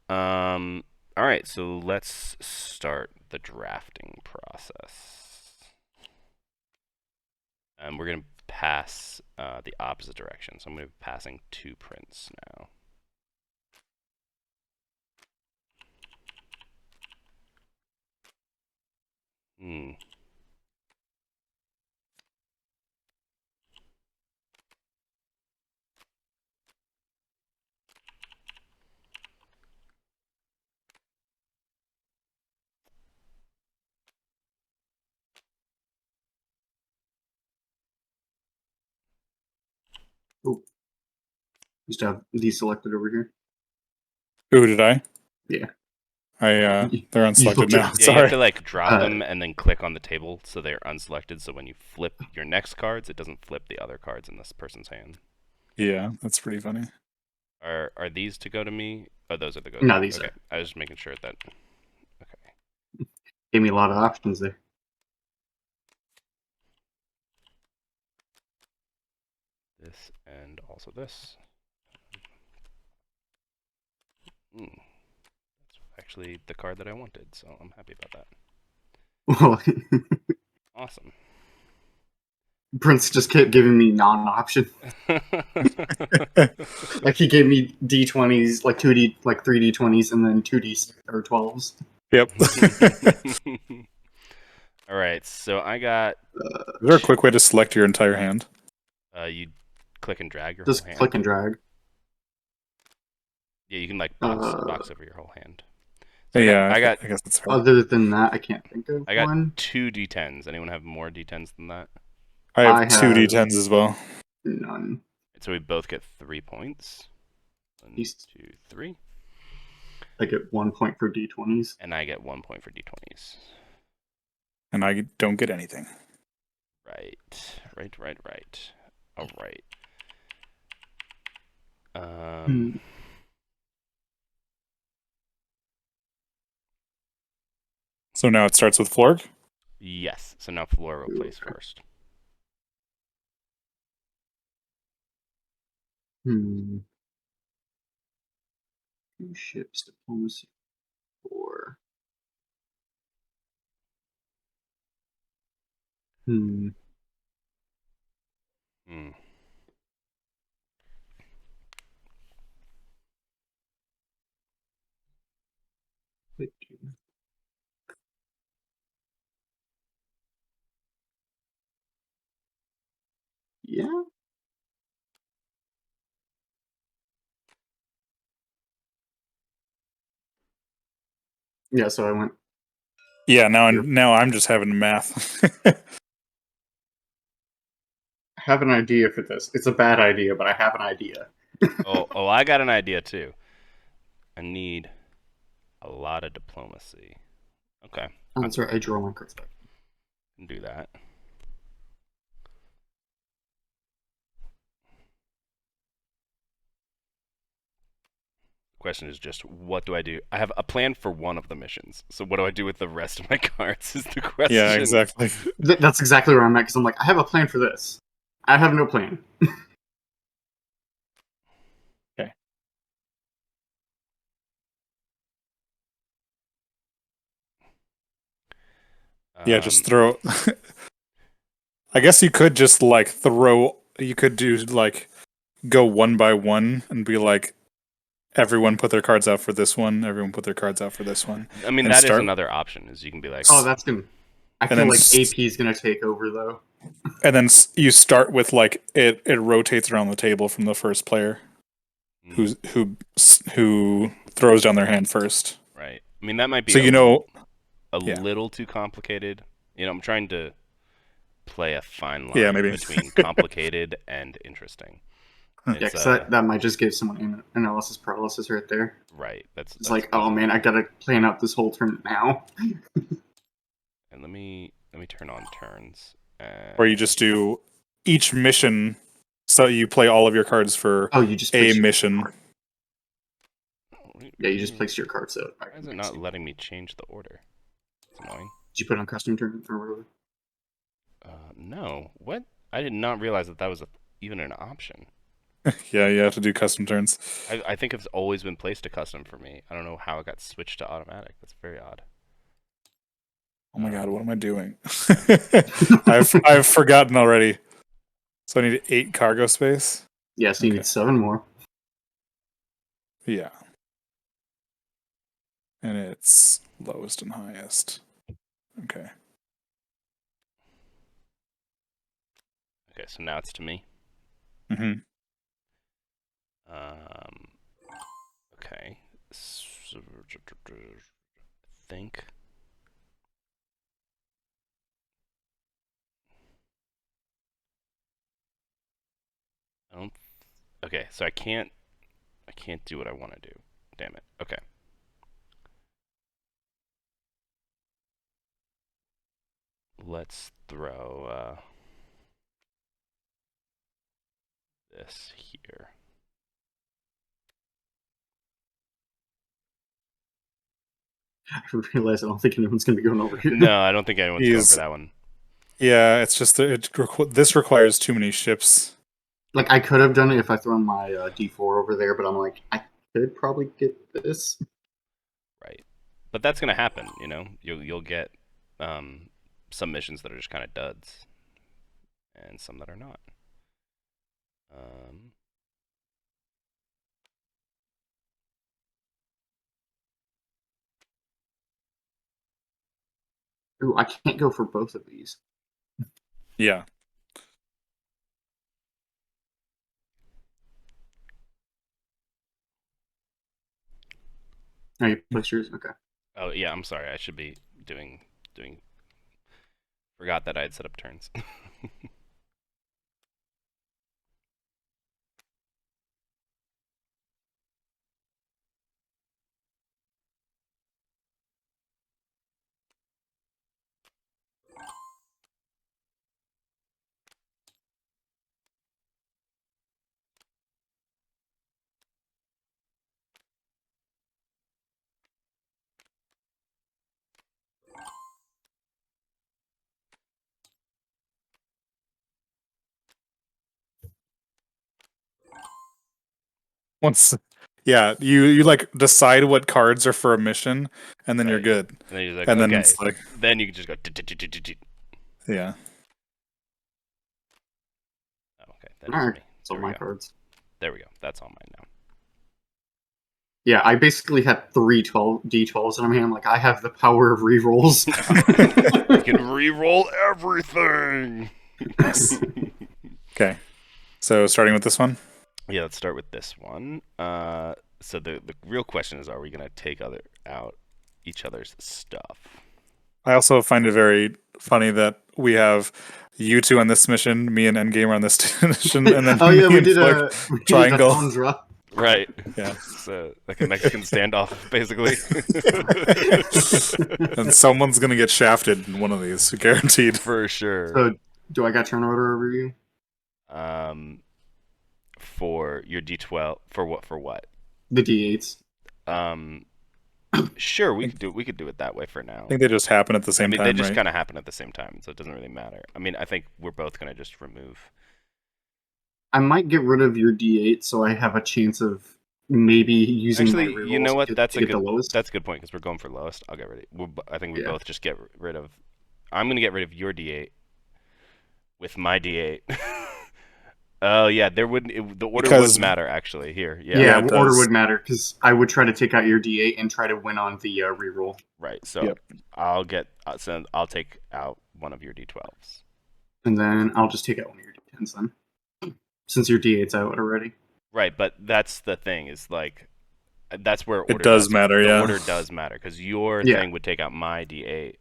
[SPEAKER 1] All right, so let's start the drafting process. And we're going to pass the opposite direction. So I'm going to be passing 2 prints now.
[SPEAKER 2] Oh. Just have these selected over here.
[SPEAKER 3] Who did I?
[SPEAKER 2] Yeah.
[SPEAKER 3] They're unselected now.
[SPEAKER 1] Yeah,
[SPEAKER 3] Sorry.
[SPEAKER 1] you have to like drop them and then click on the table so they're unselected. So when you flip your next cards, it doesn't flip the other cards in this person's hand.
[SPEAKER 3] Yeah, that's pretty funny.
[SPEAKER 1] Are these to go to me? Oh, those are the go.
[SPEAKER 2] No, these
[SPEAKER 1] okay.
[SPEAKER 2] are.
[SPEAKER 1] I was just making sure that. Okay.
[SPEAKER 2] Gave me a lot of options there.
[SPEAKER 1] This and also this. That's actually the card that I wanted, so I'm happy about
[SPEAKER 2] Well,
[SPEAKER 1] that. Awesome.
[SPEAKER 2] Prince just kept giving me non-option. Like he gave me D20s, like 2D, like 3D20s, and then 2D or 12s.
[SPEAKER 3] Yep.
[SPEAKER 1] All right, so I got.
[SPEAKER 3] Is there a quick way to select your entire hand?
[SPEAKER 1] You click and drag your
[SPEAKER 2] Just
[SPEAKER 1] whole hand.
[SPEAKER 2] click and drag.
[SPEAKER 1] Yeah, you can like box over your whole hand.
[SPEAKER 3] So yeah,
[SPEAKER 1] I got.
[SPEAKER 3] I guess that's right.
[SPEAKER 2] Other than that, I can't think of
[SPEAKER 1] I got
[SPEAKER 2] one.
[SPEAKER 1] 2 D10s. Anyone have more D10s than that?
[SPEAKER 3] I have
[SPEAKER 2] I
[SPEAKER 3] 2
[SPEAKER 2] have-
[SPEAKER 3] D10s as well.
[SPEAKER 2] None.
[SPEAKER 1] So we both get 3 points. 1, 2, 3.
[SPEAKER 2] I get 1 point for D20s.
[SPEAKER 1] And I get 1 point for D20s.
[SPEAKER 3] And I don't get anything.
[SPEAKER 1] Right. All right.
[SPEAKER 3] So now it starts with Florg?
[SPEAKER 1] Yes. So now Flora will place first.
[SPEAKER 2] Two ships, diplomacy, 4. Yeah. Yeah, so I went.
[SPEAKER 3] Yeah, now I'm just having math.
[SPEAKER 2] I have an idea for this. It's a bad idea, but I have an idea.
[SPEAKER 1] oh, I got an idea too. I need a lot of diplomacy. Okay.
[SPEAKER 2] That's right. I draw my cards back.
[SPEAKER 1] Can do that. Question is just, what do I do? I have a plan for one of the missions. So what do I do with the rest of my cards is the question.
[SPEAKER 3] Yeah, exactly.
[SPEAKER 2] That's exactly where I'm at, because I'm like, I have a plan for this. I have no plan.
[SPEAKER 3] Okay. Yeah, just throw... I guess you could just, like, throw... You could do, like, go one by one and be like, everyone put their cards out for this one, everyone put their cards out for this one.
[SPEAKER 1] I mean, that is another option, is you can be like...
[SPEAKER 2] Oh, that's gonna... I feel like AP is gonna take over, though.
[SPEAKER 3] And then you start with, like, it rotates around the table from the first player who throws down their hand first.
[SPEAKER 1] Right. I mean, that might be
[SPEAKER 3] so
[SPEAKER 1] a little too complicated. I'm trying to play a fine line between complicated and interesting.
[SPEAKER 2] Yeah, because that might just give someone analysis paralysis right there.
[SPEAKER 1] Right. That's
[SPEAKER 2] like, oh man, I gotta plan out this whole turn now.
[SPEAKER 1] And let me turn on turns.
[SPEAKER 3] Or you just do each mission, so you play all of your cards for
[SPEAKER 2] you just
[SPEAKER 3] a mission.
[SPEAKER 2] Yeah, you just place your cards out.
[SPEAKER 1] Why is it not letting me change the order? It's annoying.
[SPEAKER 2] Did you put on custom turn or whatever?
[SPEAKER 1] No. What? I did not realize that was even an option.
[SPEAKER 3] Yeah, you have to do custom turns.
[SPEAKER 1] I think it's always been placed to custom for me. I don't know how it got switched to automatic. That's very odd.
[SPEAKER 3] Oh my god, what am I doing? I've forgotten already. So I need 8 cargo space?
[SPEAKER 2] Yes, you need 7 more.
[SPEAKER 3] Yeah. And it's lowest and highest. Okay.
[SPEAKER 1] Okay, so now it's to me.
[SPEAKER 3] Mm-hmm.
[SPEAKER 1] Okay. So, think. Okay, so I can't do what I want to do. Damn it. Okay. Let's throw this here.
[SPEAKER 2] I realize I don't think anyone's going to be going over here.
[SPEAKER 1] No, I don't think anyone's going for that one.
[SPEAKER 3] Yeah, it's just this requires too many ships.
[SPEAKER 2] like I could have done it if I thrown my D4 over there, but I'm like, I could probably get this.
[SPEAKER 1] Right. But that's gonna happen, you know. You'll get some missions that are just kind of duds, and some that are not. Um,
[SPEAKER 2] Ooh, I can't go for both of these.
[SPEAKER 3] Yeah.
[SPEAKER 2] Oh, you place yours? Okay.
[SPEAKER 1] oh yeah, I'm sorry. I should be doing. Forgot that I had set up turns.
[SPEAKER 3] Once, yeah, you like decide what cards are for a mission, and then you're
[SPEAKER 1] Right.
[SPEAKER 3] good.
[SPEAKER 1] And then you're like,
[SPEAKER 3] And then
[SPEAKER 1] okay.
[SPEAKER 3] it's like,
[SPEAKER 1] Then you can just go.
[SPEAKER 3] yeah.
[SPEAKER 1] Oh, okay, that
[SPEAKER 2] All
[SPEAKER 1] is
[SPEAKER 2] right.
[SPEAKER 1] me.
[SPEAKER 2] So
[SPEAKER 1] There we
[SPEAKER 2] my
[SPEAKER 1] go.
[SPEAKER 2] cards.
[SPEAKER 1] There we go. That's all mine now.
[SPEAKER 2] Yeah, I basically had 3 D12s in my hand. I'm like, I have the power of rerolls.
[SPEAKER 1] You can re-roll everything.
[SPEAKER 3] Okay. So starting with this one.
[SPEAKER 1] Yeah, let's start with this one. So the real question is, are we gonna take out each other's stuff?
[SPEAKER 3] I also find it very funny that we have you two on this mission, me and Endgamer on this mission, and then
[SPEAKER 2] Oh yeah,
[SPEAKER 3] me
[SPEAKER 2] we
[SPEAKER 3] and
[SPEAKER 2] did
[SPEAKER 3] Florg
[SPEAKER 2] a
[SPEAKER 3] triangle.
[SPEAKER 2] tundra.
[SPEAKER 1] Right.
[SPEAKER 3] Yeah.
[SPEAKER 1] So like a Mexican standoff, basically.
[SPEAKER 3] And someone's gonna get shafted in one of these, guaranteed.
[SPEAKER 1] For sure.
[SPEAKER 2] So, do I got turn order over you?
[SPEAKER 1] For your D12, for what? For what?
[SPEAKER 2] The D8s.
[SPEAKER 1] Sure, we could do it that way for now.
[SPEAKER 3] I think they just happen at the
[SPEAKER 1] I
[SPEAKER 3] same
[SPEAKER 1] mean,
[SPEAKER 3] time,
[SPEAKER 1] they just
[SPEAKER 3] right?
[SPEAKER 1] kind of happen at the same time, so it doesn't really matter. I mean, I think we're both gonna just remove.
[SPEAKER 2] I might get rid of your D8 so I have a chance of maybe using my
[SPEAKER 1] Actually, you know
[SPEAKER 2] rerolls
[SPEAKER 1] what?
[SPEAKER 2] to get the lowest.
[SPEAKER 1] That's a good point because we're going for lowest. I'll get rid of. I think we
[SPEAKER 2] Yeah.
[SPEAKER 1] both just get rid of. I'm gonna get rid of your D8 with my D8. Oh yeah, there wouldn't. The order
[SPEAKER 3] Because-
[SPEAKER 1] would matter actually here. Yeah.
[SPEAKER 2] Yeah,
[SPEAKER 3] it
[SPEAKER 2] order
[SPEAKER 3] does.
[SPEAKER 2] would matter because I would try to take out your D8 and try to win on the reroll.
[SPEAKER 1] Right. So
[SPEAKER 3] Yep.
[SPEAKER 1] I'll take out one of your D12s.
[SPEAKER 2] And then I'll just take out one of your D10s then. Since your D8's out already.
[SPEAKER 1] Right, but that's the thing is like that's where order
[SPEAKER 3] It does matter,
[SPEAKER 1] the
[SPEAKER 3] yeah.
[SPEAKER 1] order does matter because your
[SPEAKER 2] Yeah.
[SPEAKER 1] thing would take out my D8.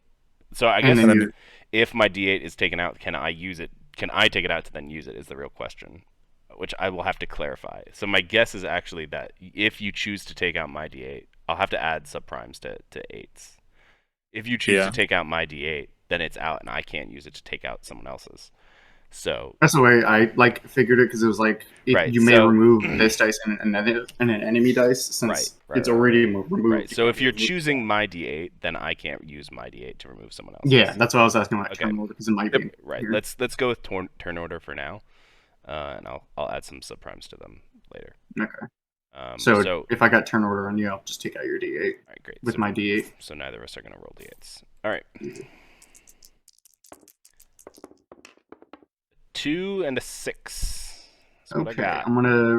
[SPEAKER 1] So I
[SPEAKER 2] And
[SPEAKER 1] guess
[SPEAKER 2] then
[SPEAKER 3] then
[SPEAKER 2] you,
[SPEAKER 1] if my D8 is taken out, can I use it? Can I take it out to then use it? Is the real question, which I will have to clarify. So my guess is actually that if you choose to take out my D8, I'll have to add subprimes to 8s. If you choose
[SPEAKER 3] Yeah.
[SPEAKER 1] to take out my D8, then it's out and I can't use it to take out someone else's. So
[SPEAKER 2] that's the way I figured it because it was like
[SPEAKER 1] Right,
[SPEAKER 2] you may
[SPEAKER 1] so-
[SPEAKER 2] remove this dice and an enemy dice since
[SPEAKER 1] Right,
[SPEAKER 2] it's already removed.
[SPEAKER 1] right. So
[SPEAKER 2] you
[SPEAKER 1] if you're
[SPEAKER 2] can't remove
[SPEAKER 1] choosing
[SPEAKER 2] that.
[SPEAKER 1] my D8, then I can't use my D8 to remove someone else's.
[SPEAKER 2] Yeah, that's what I was asking about
[SPEAKER 1] Okay.
[SPEAKER 2] turn order because it might be
[SPEAKER 1] Right.
[SPEAKER 2] here.
[SPEAKER 1] Let's go with turn order for now, and I'll add some subprimes to them later.
[SPEAKER 2] Okay.
[SPEAKER 1] So
[SPEAKER 2] So if I got turn order on you, I'll just take out your D8
[SPEAKER 1] all right, great.
[SPEAKER 2] with
[SPEAKER 1] so,
[SPEAKER 2] my D8.
[SPEAKER 1] so neither of us are gonna roll D8s. All right. 2 and a 6. That's what I
[SPEAKER 2] Okay,
[SPEAKER 1] got.
[SPEAKER 2] I'm gonna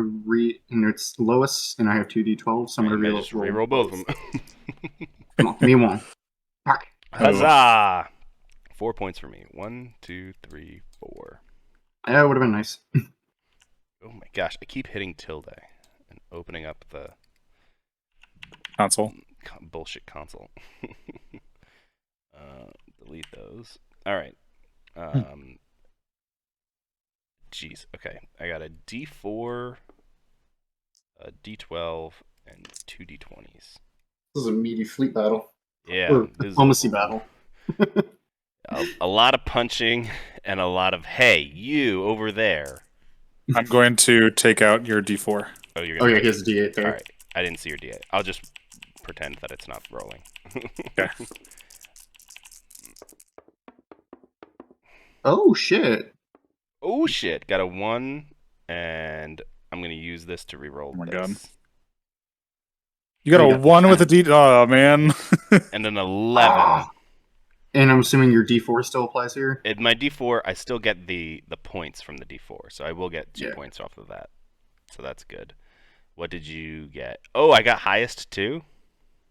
[SPEAKER 2] and it's lowest, and I have 2D12, so I'm
[SPEAKER 1] I'm
[SPEAKER 2] gonna
[SPEAKER 1] gonna just re-roll both of them.
[SPEAKER 2] Come on, give me one. Fuck.
[SPEAKER 1] Huzzah! 4 points for me. 1, 2, 3, 4.
[SPEAKER 2] Yeah, it would have been nice.
[SPEAKER 1] Oh my gosh, I keep hitting tilde and opening up the
[SPEAKER 3] Console.
[SPEAKER 1] bullshit console. Delete those. All right. Jeez. Okay, I got a D4, a D12, and 2 D20s.
[SPEAKER 2] This is a meaty fleet battle.
[SPEAKER 1] Yeah,
[SPEAKER 2] Or
[SPEAKER 1] this is
[SPEAKER 2] diplomacy battle.
[SPEAKER 1] a lot of punching and a lot of hey, you over there.
[SPEAKER 3] I'm going to take out your D4.
[SPEAKER 1] Oh, you're
[SPEAKER 2] Oh
[SPEAKER 1] gonna.
[SPEAKER 2] yeah, here's the D8 there.
[SPEAKER 1] All right, I didn't see your D8. I'll just pretend that it's not rolling.
[SPEAKER 3] Okay.
[SPEAKER 2] Oh shit.
[SPEAKER 1] Oh shit! Got a 1 and I'm gonna use this to reroll
[SPEAKER 3] Oh my
[SPEAKER 1] this.
[SPEAKER 3] God. You got
[SPEAKER 2] Oh, you
[SPEAKER 3] a
[SPEAKER 2] got
[SPEAKER 3] 1 with a
[SPEAKER 2] percent.
[SPEAKER 3] D. Oh, man.
[SPEAKER 1] And an 11.
[SPEAKER 2] Ah. And I'm assuming your D4 still applies here?
[SPEAKER 1] My D4, I still get the points from the D4, so I will get 2
[SPEAKER 2] Yeah.
[SPEAKER 1] points off of that. So that's good. What did you get? Oh, I got highest too?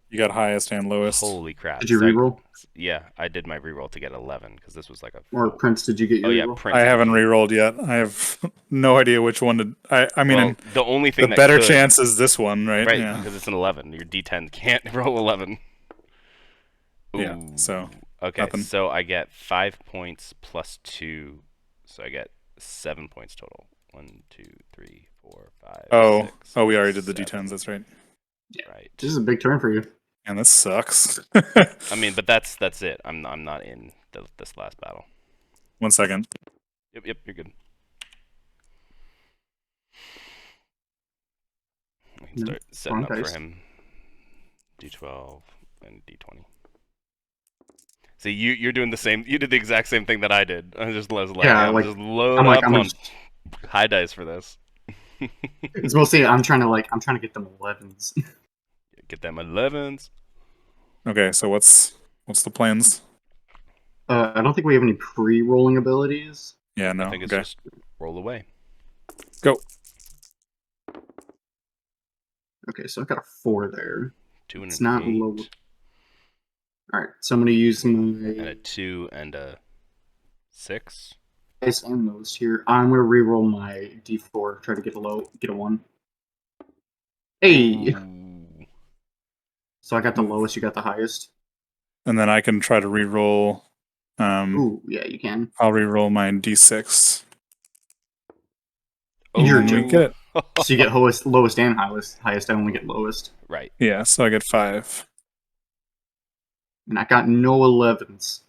[SPEAKER 3] You got highest and lowest.
[SPEAKER 1] Holy crap.
[SPEAKER 2] Did you
[SPEAKER 1] So
[SPEAKER 2] reroll?
[SPEAKER 1] yeah, I did my reroll to get 11, because this was like a...
[SPEAKER 2] Or Prince, did you get
[SPEAKER 1] Oh
[SPEAKER 2] your
[SPEAKER 1] yeah,
[SPEAKER 2] reroll?
[SPEAKER 1] Prince.
[SPEAKER 3] I
[SPEAKER 1] did
[SPEAKER 3] haven't
[SPEAKER 1] you-
[SPEAKER 3] rerolled yet. I have no idea which one to. I mean,
[SPEAKER 1] Well, the only thing
[SPEAKER 3] the
[SPEAKER 1] that
[SPEAKER 3] better
[SPEAKER 1] could,
[SPEAKER 3] chance is this one, right?
[SPEAKER 1] right?
[SPEAKER 3] Yeah.
[SPEAKER 1] Because it's an 11. Your D10 can't roll 11. Ooh.
[SPEAKER 3] Yeah, so
[SPEAKER 1] Okay,
[SPEAKER 3] nothing.
[SPEAKER 1] so I get 5 points plus 2, so I get 7 points total. 1, 2, 3, 4, 5.
[SPEAKER 3] Oh,
[SPEAKER 1] 6,
[SPEAKER 3] oh, we already did the
[SPEAKER 1] 7.
[SPEAKER 3] D10s. That's right.
[SPEAKER 1] Right.
[SPEAKER 2] This is a big turn for you.
[SPEAKER 3] And this sucks.
[SPEAKER 1] I mean, but that's it. I'm not in this last battle.
[SPEAKER 3] 1 second.
[SPEAKER 1] Yep, you're good. We can start setting up for him. D12 and D20. See, you're doing the same. You did the exact same thing that I did. I just was like,
[SPEAKER 2] Yeah,
[SPEAKER 1] I'm
[SPEAKER 2] like,
[SPEAKER 1] just load
[SPEAKER 2] I'm like,
[SPEAKER 1] up on high dice for this.
[SPEAKER 2] It's mostly I'm trying to get them 11s.
[SPEAKER 1] Get them 11s.
[SPEAKER 3] Okay, so what's the plans?
[SPEAKER 2] I don't think we have any pre-rolling abilities.
[SPEAKER 3] Yeah, no.
[SPEAKER 1] I think it's
[SPEAKER 3] Okay,
[SPEAKER 1] just roll away.
[SPEAKER 3] go.
[SPEAKER 2] Okay, so I've got a 4 there.
[SPEAKER 1] 2 and
[SPEAKER 2] It's
[SPEAKER 1] an
[SPEAKER 2] not
[SPEAKER 1] 8.
[SPEAKER 2] low. All right, so I'm gonna use
[SPEAKER 1] And a
[SPEAKER 2] my
[SPEAKER 1] 2 and a 6.
[SPEAKER 2] dice and lowest here. I'm gonna re-roll my D4. Try to get a 1. Hey,
[SPEAKER 1] Ooh.
[SPEAKER 2] so I got the lowest. You got the highest.
[SPEAKER 3] And then I can try to re-roll.
[SPEAKER 2] Ooh, yeah, you can.
[SPEAKER 3] I'll re-roll my D6.
[SPEAKER 2] You're
[SPEAKER 3] And we
[SPEAKER 2] joking.
[SPEAKER 3] get it.
[SPEAKER 2] So you get lowest and highest. Highest, I only get lowest.
[SPEAKER 1] Right.
[SPEAKER 3] Yeah, so I get 5.
[SPEAKER 2] And I got no 11s.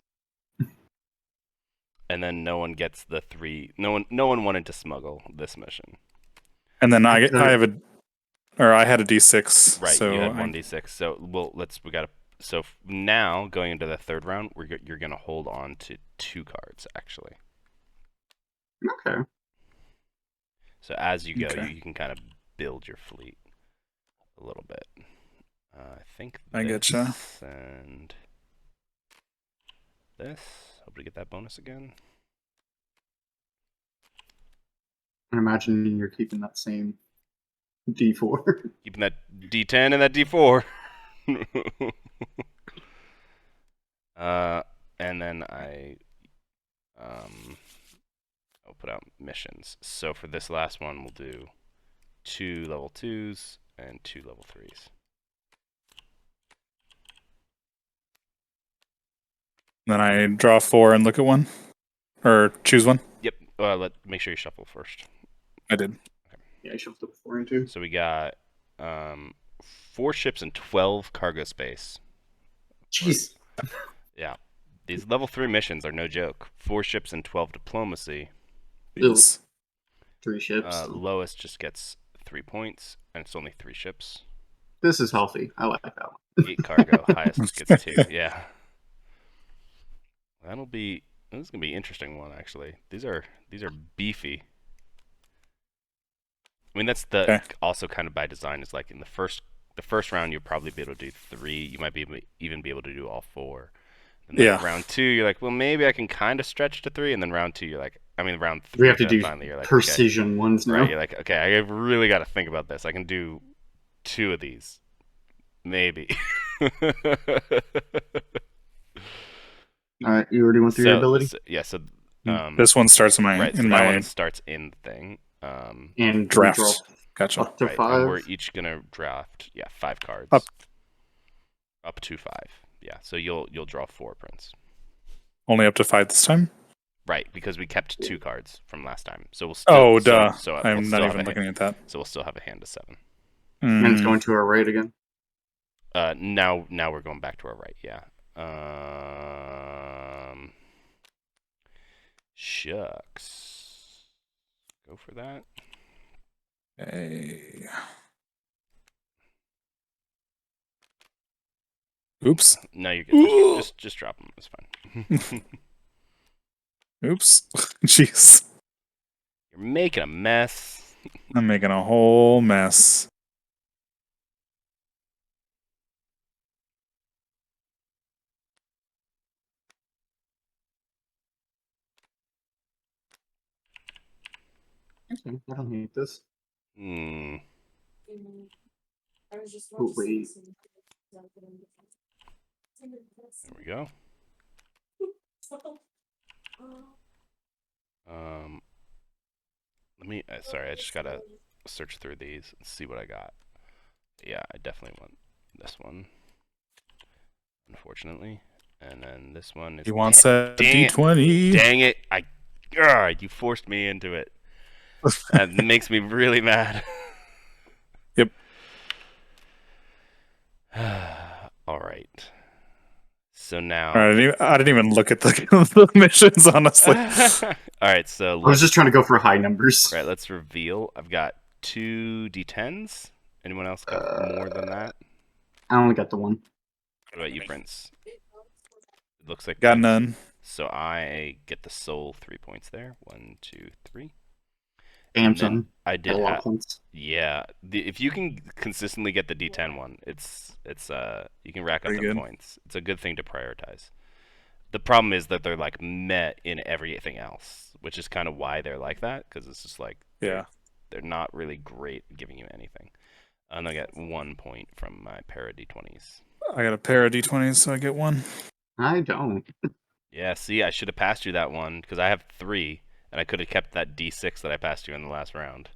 [SPEAKER 1] And then no one gets the 3. No one wanted to smuggle this mission.
[SPEAKER 3] And then I
[SPEAKER 2] Okay.
[SPEAKER 3] have I had a D6.
[SPEAKER 1] Right.
[SPEAKER 3] So
[SPEAKER 1] You had
[SPEAKER 3] I-
[SPEAKER 1] 1d6. So we got to. So now going into the third round, you're gonna hold on to 2 cards actually.
[SPEAKER 2] Okay.
[SPEAKER 1] So as you go,
[SPEAKER 3] Okay.
[SPEAKER 1] you can kind of build your fleet a little bit. I think
[SPEAKER 3] I getcha.
[SPEAKER 1] and this. Hope to get that bonus again.
[SPEAKER 2] I'm imagining you're keeping that same D4.
[SPEAKER 1] Keeping that D10 and that D4. And then I'll put out missions. So for this last one, we'll do 2 level 2s and 2 level 3s.
[SPEAKER 3] Then I draw 4 and look at one, or choose one.
[SPEAKER 1] Yep. Make sure you shuffle first.
[SPEAKER 3] I did.
[SPEAKER 2] Yeah, I shuffled the 4 into.
[SPEAKER 1] So we got 4 ships and 12 cargo space.
[SPEAKER 2] Jeez.
[SPEAKER 1] Yeah. These level 3 missions are no joke. 4 ships and 12 diplomacy.
[SPEAKER 3] These.
[SPEAKER 2] 3 ships.
[SPEAKER 1] Lowest just gets 3 points, and it's only 3 ships.
[SPEAKER 2] This is healthy. I like that one.
[SPEAKER 1] 8 cargo. Highest gets 2. Yeah. This is gonna be an interesting one actually. These are beefy. I mean that's also kind of by design. Is like in the first round you'll probably be able to do 3. You might even be able to do all 4. And then
[SPEAKER 3] Yeah.
[SPEAKER 1] round 2 you're like, well maybe I can kind of stretch to 3, and then round 2 you're like, round 3
[SPEAKER 2] We have to do
[SPEAKER 1] finally you're like,
[SPEAKER 2] precision ones
[SPEAKER 1] okay.
[SPEAKER 2] now.
[SPEAKER 1] Right, you're like, okay, I really got to think about this. I can do 2 of these, maybe.
[SPEAKER 2] All right, you already went through your ability?
[SPEAKER 1] So
[SPEAKER 3] This one starts in my
[SPEAKER 1] right, so
[SPEAKER 3] in
[SPEAKER 1] that
[SPEAKER 3] my
[SPEAKER 1] one starts in the thing.
[SPEAKER 2] And
[SPEAKER 3] draft.
[SPEAKER 2] draw
[SPEAKER 3] Gotcha.
[SPEAKER 2] up to
[SPEAKER 1] Right,
[SPEAKER 2] 5.
[SPEAKER 1] and we're each gonna draft 5 cards. Up to 5. Yeah, so you'll draw 4 prints.
[SPEAKER 3] Only up to 5 this time.
[SPEAKER 1] Right, because we kept 2 cards from last time, so we'll still.
[SPEAKER 3] Oh, duh!
[SPEAKER 1] So
[SPEAKER 3] I'm
[SPEAKER 1] we'll
[SPEAKER 3] not
[SPEAKER 1] still have
[SPEAKER 3] even looking at that.
[SPEAKER 1] So we'll still have a hand of 7.
[SPEAKER 2] And it's
[SPEAKER 3] Mm,
[SPEAKER 2] going to our right again.
[SPEAKER 1] Now we're going back to our right. Yeah. Shucks. Go for that.
[SPEAKER 3] okay. Oops.
[SPEAKER 1] No, you're good. Just drop them. It's fine.
[SPEAKER 3] Oops. Jeez.
[SPEAKER 1] You're making a mess.
[SPEAKER 3] I'm making a whole mess.
[SPEAKER 2] Okay, I don't hate this.
[SPEAKER 1] Hmm.
[SPEAKER 2] Oh, wait.
[SPEAKER 1] There we go. Um, let me. Sorry, I just gotta search through these and see what I got. Yeah, I definitely want this one. Unfortunately, and then this one is.
[SPEAKER 3] He wants a
[SPEAKER 1] Dang it!
[SPEAKER 3] D20.
[SPEAKER 1] Dang it! You forced me into it. That makes me really mad.
[SPEAKER 3] Yep.
[SPEAKER 1] All right. So now.
[SPEAKER 3] I didn't even look at the missions, honestly.
[SPEAKER 1] All right. So
[SPEAKER 2] I was just trying to go for high numbers.
[SPEAKER 1] right. Let's reveal. I've got 2 D10s. Anyone else got more than that?
[SPEAKER 2] I only got the one.
[SPEAKER 1] What about you, Prince? It looks like
[SPEAKER 3] Got
[SPEAKER 1] Prince.
[SPEAKER 3] none.
[SPEAKER 1] So I get the soul 3 points there. 1, 2, 3.
[SPEAKER 2] Damn,
[SPEAKER 1] And then
[SPEAKER 2] son.
[SPEAKER 1] I
[SPEAKER 2] Got
[SPEAKER 1] did
[SPEAKER 2] a lot
[SPEAKER 1] have.
[SPEAKER 2] of points.
[SPEAKER 1] Yeah, if you can consistently get the D10 one, you can rack up
[SPEAKER 3] Pretty
[SPEAKER 1] them
[SPEAKER 3] good.
[SPEAKER 1] points. It's a good thing to prioritize. The problem is that they're like met in everything else, which is kind of why they're like that, because it's just like
[SPEAKER 3] Yeah.
[SPEAKER 1] they're not really great at giving you anything. And I get 1 point from my pair of D20s.
[SPEAKER 3] I got a pair of D20s, so I get one.
[SPEAKER 2] I don't.
[SPEAKER 1] Yeah, see, I should have passed you that one because I have 3, and I could have kept that D6 that I passed you in the last round.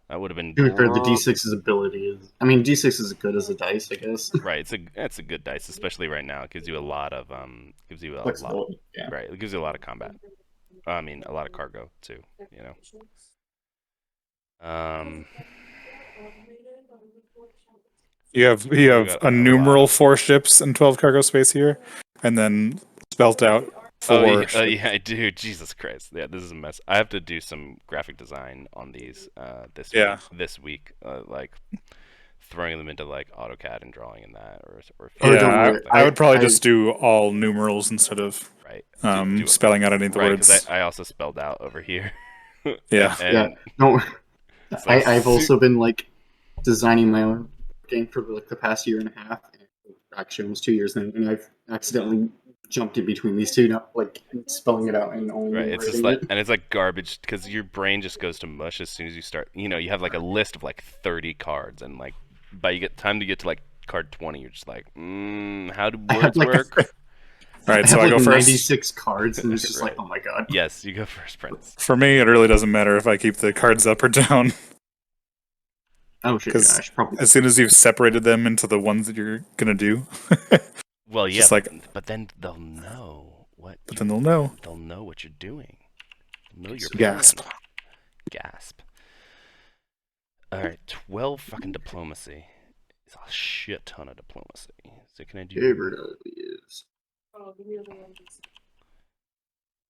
[SPEAKER 1] That would have been
[SPEAKER 2] To be fair, the D6's ability is. I mean, D6 is good as a dice, I guess.
[SPEAKER 1] right. It's a good dice, especially right now. It gives you a lot of
[SPEAKER 2] Flexibility. Yeah.
[SPEAKER 1] right. It gives you a lot of combat. I mean, a lot of cargo too. Um,
[SPEAKER 3] You have
[SPEAKER 1] got
[SPEAKER 3] a
[SPEAKER 1] a lot
[SPEAKER 3] numeral
[SPEAKER 1] of
[SPEAKER 3] 4 ships and 12 cargo space here, and then spelt out
[SPEAKER 1] oh
[SPEAKER 3] four.
[SPEAKER 1] yeah, yeah, I do. Jesus Christ, yeah, this is a mess. I have to do some graphic design on these
[SPEAKER 3] Yeah.
[SPEAKER 1] this week, like throwing them into like AutoCAD and drawing in that, or
[SPEAKER 2] Oh,
[SPEAKER 3] Yeah,
[SPEAKER 2] don't worry.
[SPEAKER 3] I would probably just do all numerals instead of
[SPEAKER 1] right
[SPEAKER 3] spelling out any of the
[SPEAKER 1] right because
[SPEAKER 3] words.
[SPEAKER 1] I also spelled out over here.
[SPEAKER 3] Yeah.
[SPEAKER 2] Yeah.
[SPEAKER 1] and
[SPEAKER 2] No.
[SPEAKER 1] it's like
[SPEAKER 2] I've also been like designing my own game for like the past year and a half. Actually, almost 2 years now, and I've accidentally jumped in between these two, not like spelling it out and only
[SPEAKER 1] right. It's just
[SPEAKER 2] writing
[SPEAKER 1] like,
[SPEAKER 2] it.
[SPEAKER 1] and it's like garbage because your brain just goes to mush as soon as you start. You have like a list of like 30 cards, and like by you get time to get to like card 20, you're just like, how do
[SPEAKER 2] I have
[SPEAKER 1] words
[SPEAKER 2] like
[SPEAKER 1] work?
[SPEAKER 3] Right,
[SPEAKER 2] I
[SPEAKER 3] so
[SPEAKER 2] have
[SPEAKER 3] I
[SPEAKER 2] like
[SPEAKER 3] go first.
[SPEAKER 2] 96 cards, and it's just like,
[SPEAKER 1] Right.
[SPEAKER 2] oh my god.
[SPEAKER 1] Yes, you go first, Prince.
[SPEAKER 3] For me, it really doesn't matter if I keep the cards up or down,
[SPEAKER 2] Oh shit! Yeah, I
[SPEAKER 3] because
[SPEAKER 2] should probably.
[SPEAKER 3] as soon as you've separated them into the ones that you're gonna do,
[SPEAKER 1] Well, yeah,
[SPEAKER 3] just like,
[SPEAKER 1] but then they'll know what
[SPEAKER 3] but then they'll know.
[SPEAKER 1] they'll know what you're doing. They'll know your plan.
[SPEAKER 3] Gasp.
[SPEAKER 1] Gasp. All right, 12 fucking diplomacy. It's a shit ton of diplomacy. So can I do
[SPEAKER 2] It really is.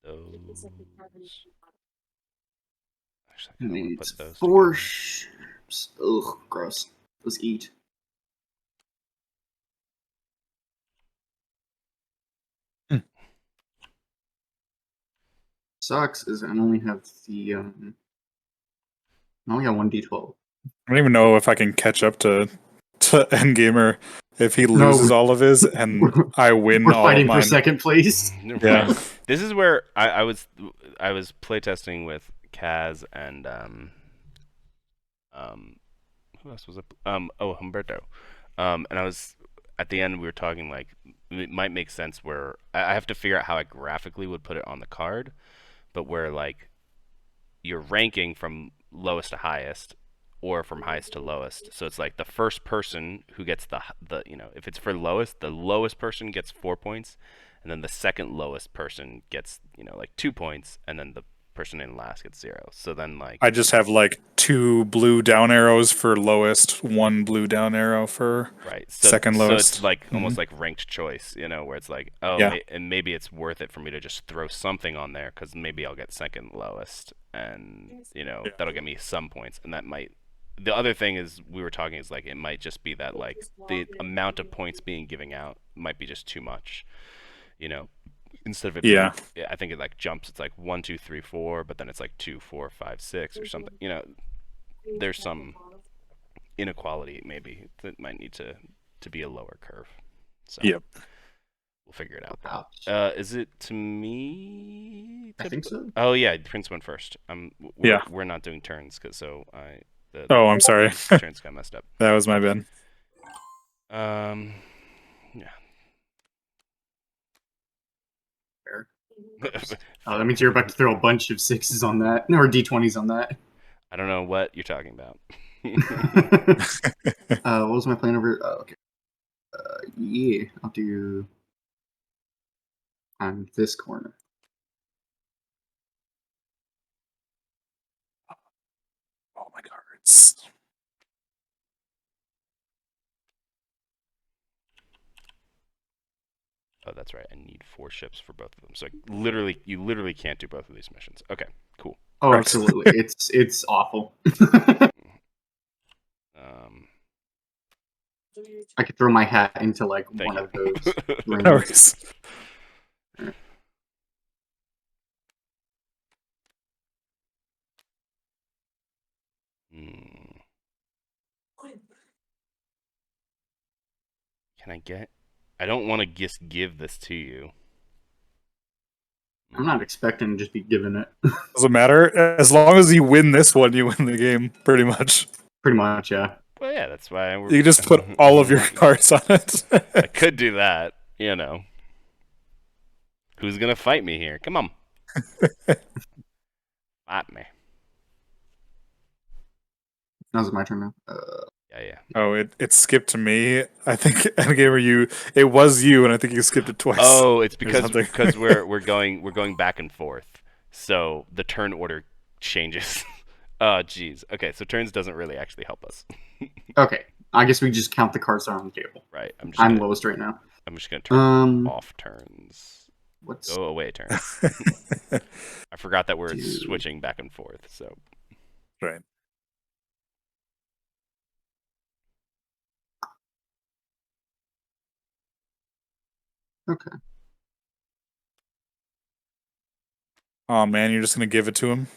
[SPEAKER 1] those? Actually, I
[SPEAKER 2] It
[SPEAKER 1] kind of want to
[SPEAKER 2] needs
[SPEAKER 1] put those
[SPEAKER 2] 4
[SPEAKER 1] together.
[SPEAKER 2] ships. Ugh, gross. Let's eat. Sucks is I only have the I only got one D12.
[SPEAKER 3] I don't even know if I can catch up to Endgamer if he
[SPEAKER 2] No,
[SPEAKER 3] loses all of his and I win
[SPEAKER 2] we're
[SPEAKER 3] all of
[SPEAKER 2] fighting for
[SPEAKER 3] mine.
[SPEAKER 2] second place.
[SPEAKER 3] Yeah.
[SPEAKER 1] This is where I was playtesting with Kaz and who else was it? Humberto. And I was at the end we were talking like it might make sense where I have to figure out how I graphically would put it on the card, but where like you're ranking from lowest to highest or from highest to lowest. So it's like the first person who gets the if it's for lowest, the lowest person gets 4 points, and then the second lowest person gets like 2 points, and then the person in last gets 0. So then like
[SPEAKER 3] I just have like 2 blue down arrows for lowest, 1 blue down arrow for
[SPEAKER 1] right.
[SPEAKER 3] second
[SPEAKER 1] So
[SPEAKER 3] lowest.
[SPEAKER 1] it's like almost like ranked choice, where it's like
[SPEAKER 3] Yeah.
[SPEAKER 1] and maybe it's worth it for me to just throw something on there because maybe I'll get second lowest, and that'll get me some points, and that might. The other thing is we were talking is like it might just be that like the amount of points being given out might be just too much, instead of it
[SPEAKER 3] Yeah.
[SPEAKER 1] being, I think it like jumps. It's like 1, 2, 3, 4, but then it's like 2, 4, 5, 6 or something. There's some inequality maybe that might need to be a lower curve. So
[SPEAKER 3] Yep.
[SPEAKER 1] we'll figure it out.
[SPEAKER 2] Ouch.
[SPEAKER 1] Is it to me?
[SPEAKER 2] I think so.
[SPEAKER 1] Oh yeah, Prince went first. We're
[SPEAKER 3] Yeah.
[SPEAKER 1] we're not doing turns because the
[SPEAKER 3] Oh, I'm sorry.
[SPEAKER 1] turns got messed up.
[SPEAKER 3] That was my bad.
[SPEAKER 1] Yeah.
[SPEAKER 2] Fair. Oh, that means you're about to throw a bunch of 6s on that, or d20s on that.
[SPEAKER 1] I don't know what you're talking about.
[SPEAKER 2] What was my plan over? Oh, okay. Yeah, I'll do on this corner.
[SPEAKER 3] Oh my cards.
[SPEAKER 1] Oh, that's right. I need 4 ships for both of them. So you literally can't do both of these missions. Okay, cool.
[SPEAKER 2] Oh,
[SPEAKER 3] Right.
[SPEAKER 2] absolutely. It's awful.
[SPEAKER 1] Um,
[SPEAKER 2] I could throw my hat into like
[SPEAKER 1] thank
[SPEAKER 2] one
[SPEAKER 1] you.
[SPEAKER 2] of those
[SPEAKER 3] No
[SPEAKER 2] rings.
[SPEAKER 3] worries.
[SPEAKER 1] Hmm. Can I get? I don't want to just give this to you.
[SPEAKER 2] I'm not expecting to just be given it.
[SPEAKER 3] Doesn't matter. As long as you win this one, you win the game, pretty much.
[SPEAKER 2] Pretty much, yeah.
[SPEAKER 1] Well, yeah, that's why
[SPEAKER 3] You just put all of your cards on it.
[SPEAKER 1] I could do that. Who's gonna fight me here? Come on, fight me.
[SPEAKER 2] Now it's my turn now.
[SPEAKER 1] Yeah.
[SPEAKER 3] Oh, it skipped to me. I think Endgamer, it was you, and I think you skipped it twice.
[SPEAKER 1] Oh, it's
[SPEAKER 3] or
[SPEAKER 1] because
[SPEAKER 3] something.
[SPEAKER 1] we're going back and forth, so the turn order changes. Oh, jeez. Okay, so turns doesn't really actually help us.
[SPEAKER 2] Okay, I guess we just count the cards that are on the table.
[SPEAKER 1] Right.
[SPEAKER 2] I'm lowest right now.
[SPEAKER 1] I'm just gonna turn off turns.
[SPEAKER 2] What's
[SPEAKER 1] Go away turns. I forgot that we're
[SPEAKER 2] Dude.
[SPEAKER 1] switching back and forth. So
[SPEAKER 3] Right.
[SPEAKER 2] okay?
[SPEAKER 3] Oh man, you're just gonna give it to him?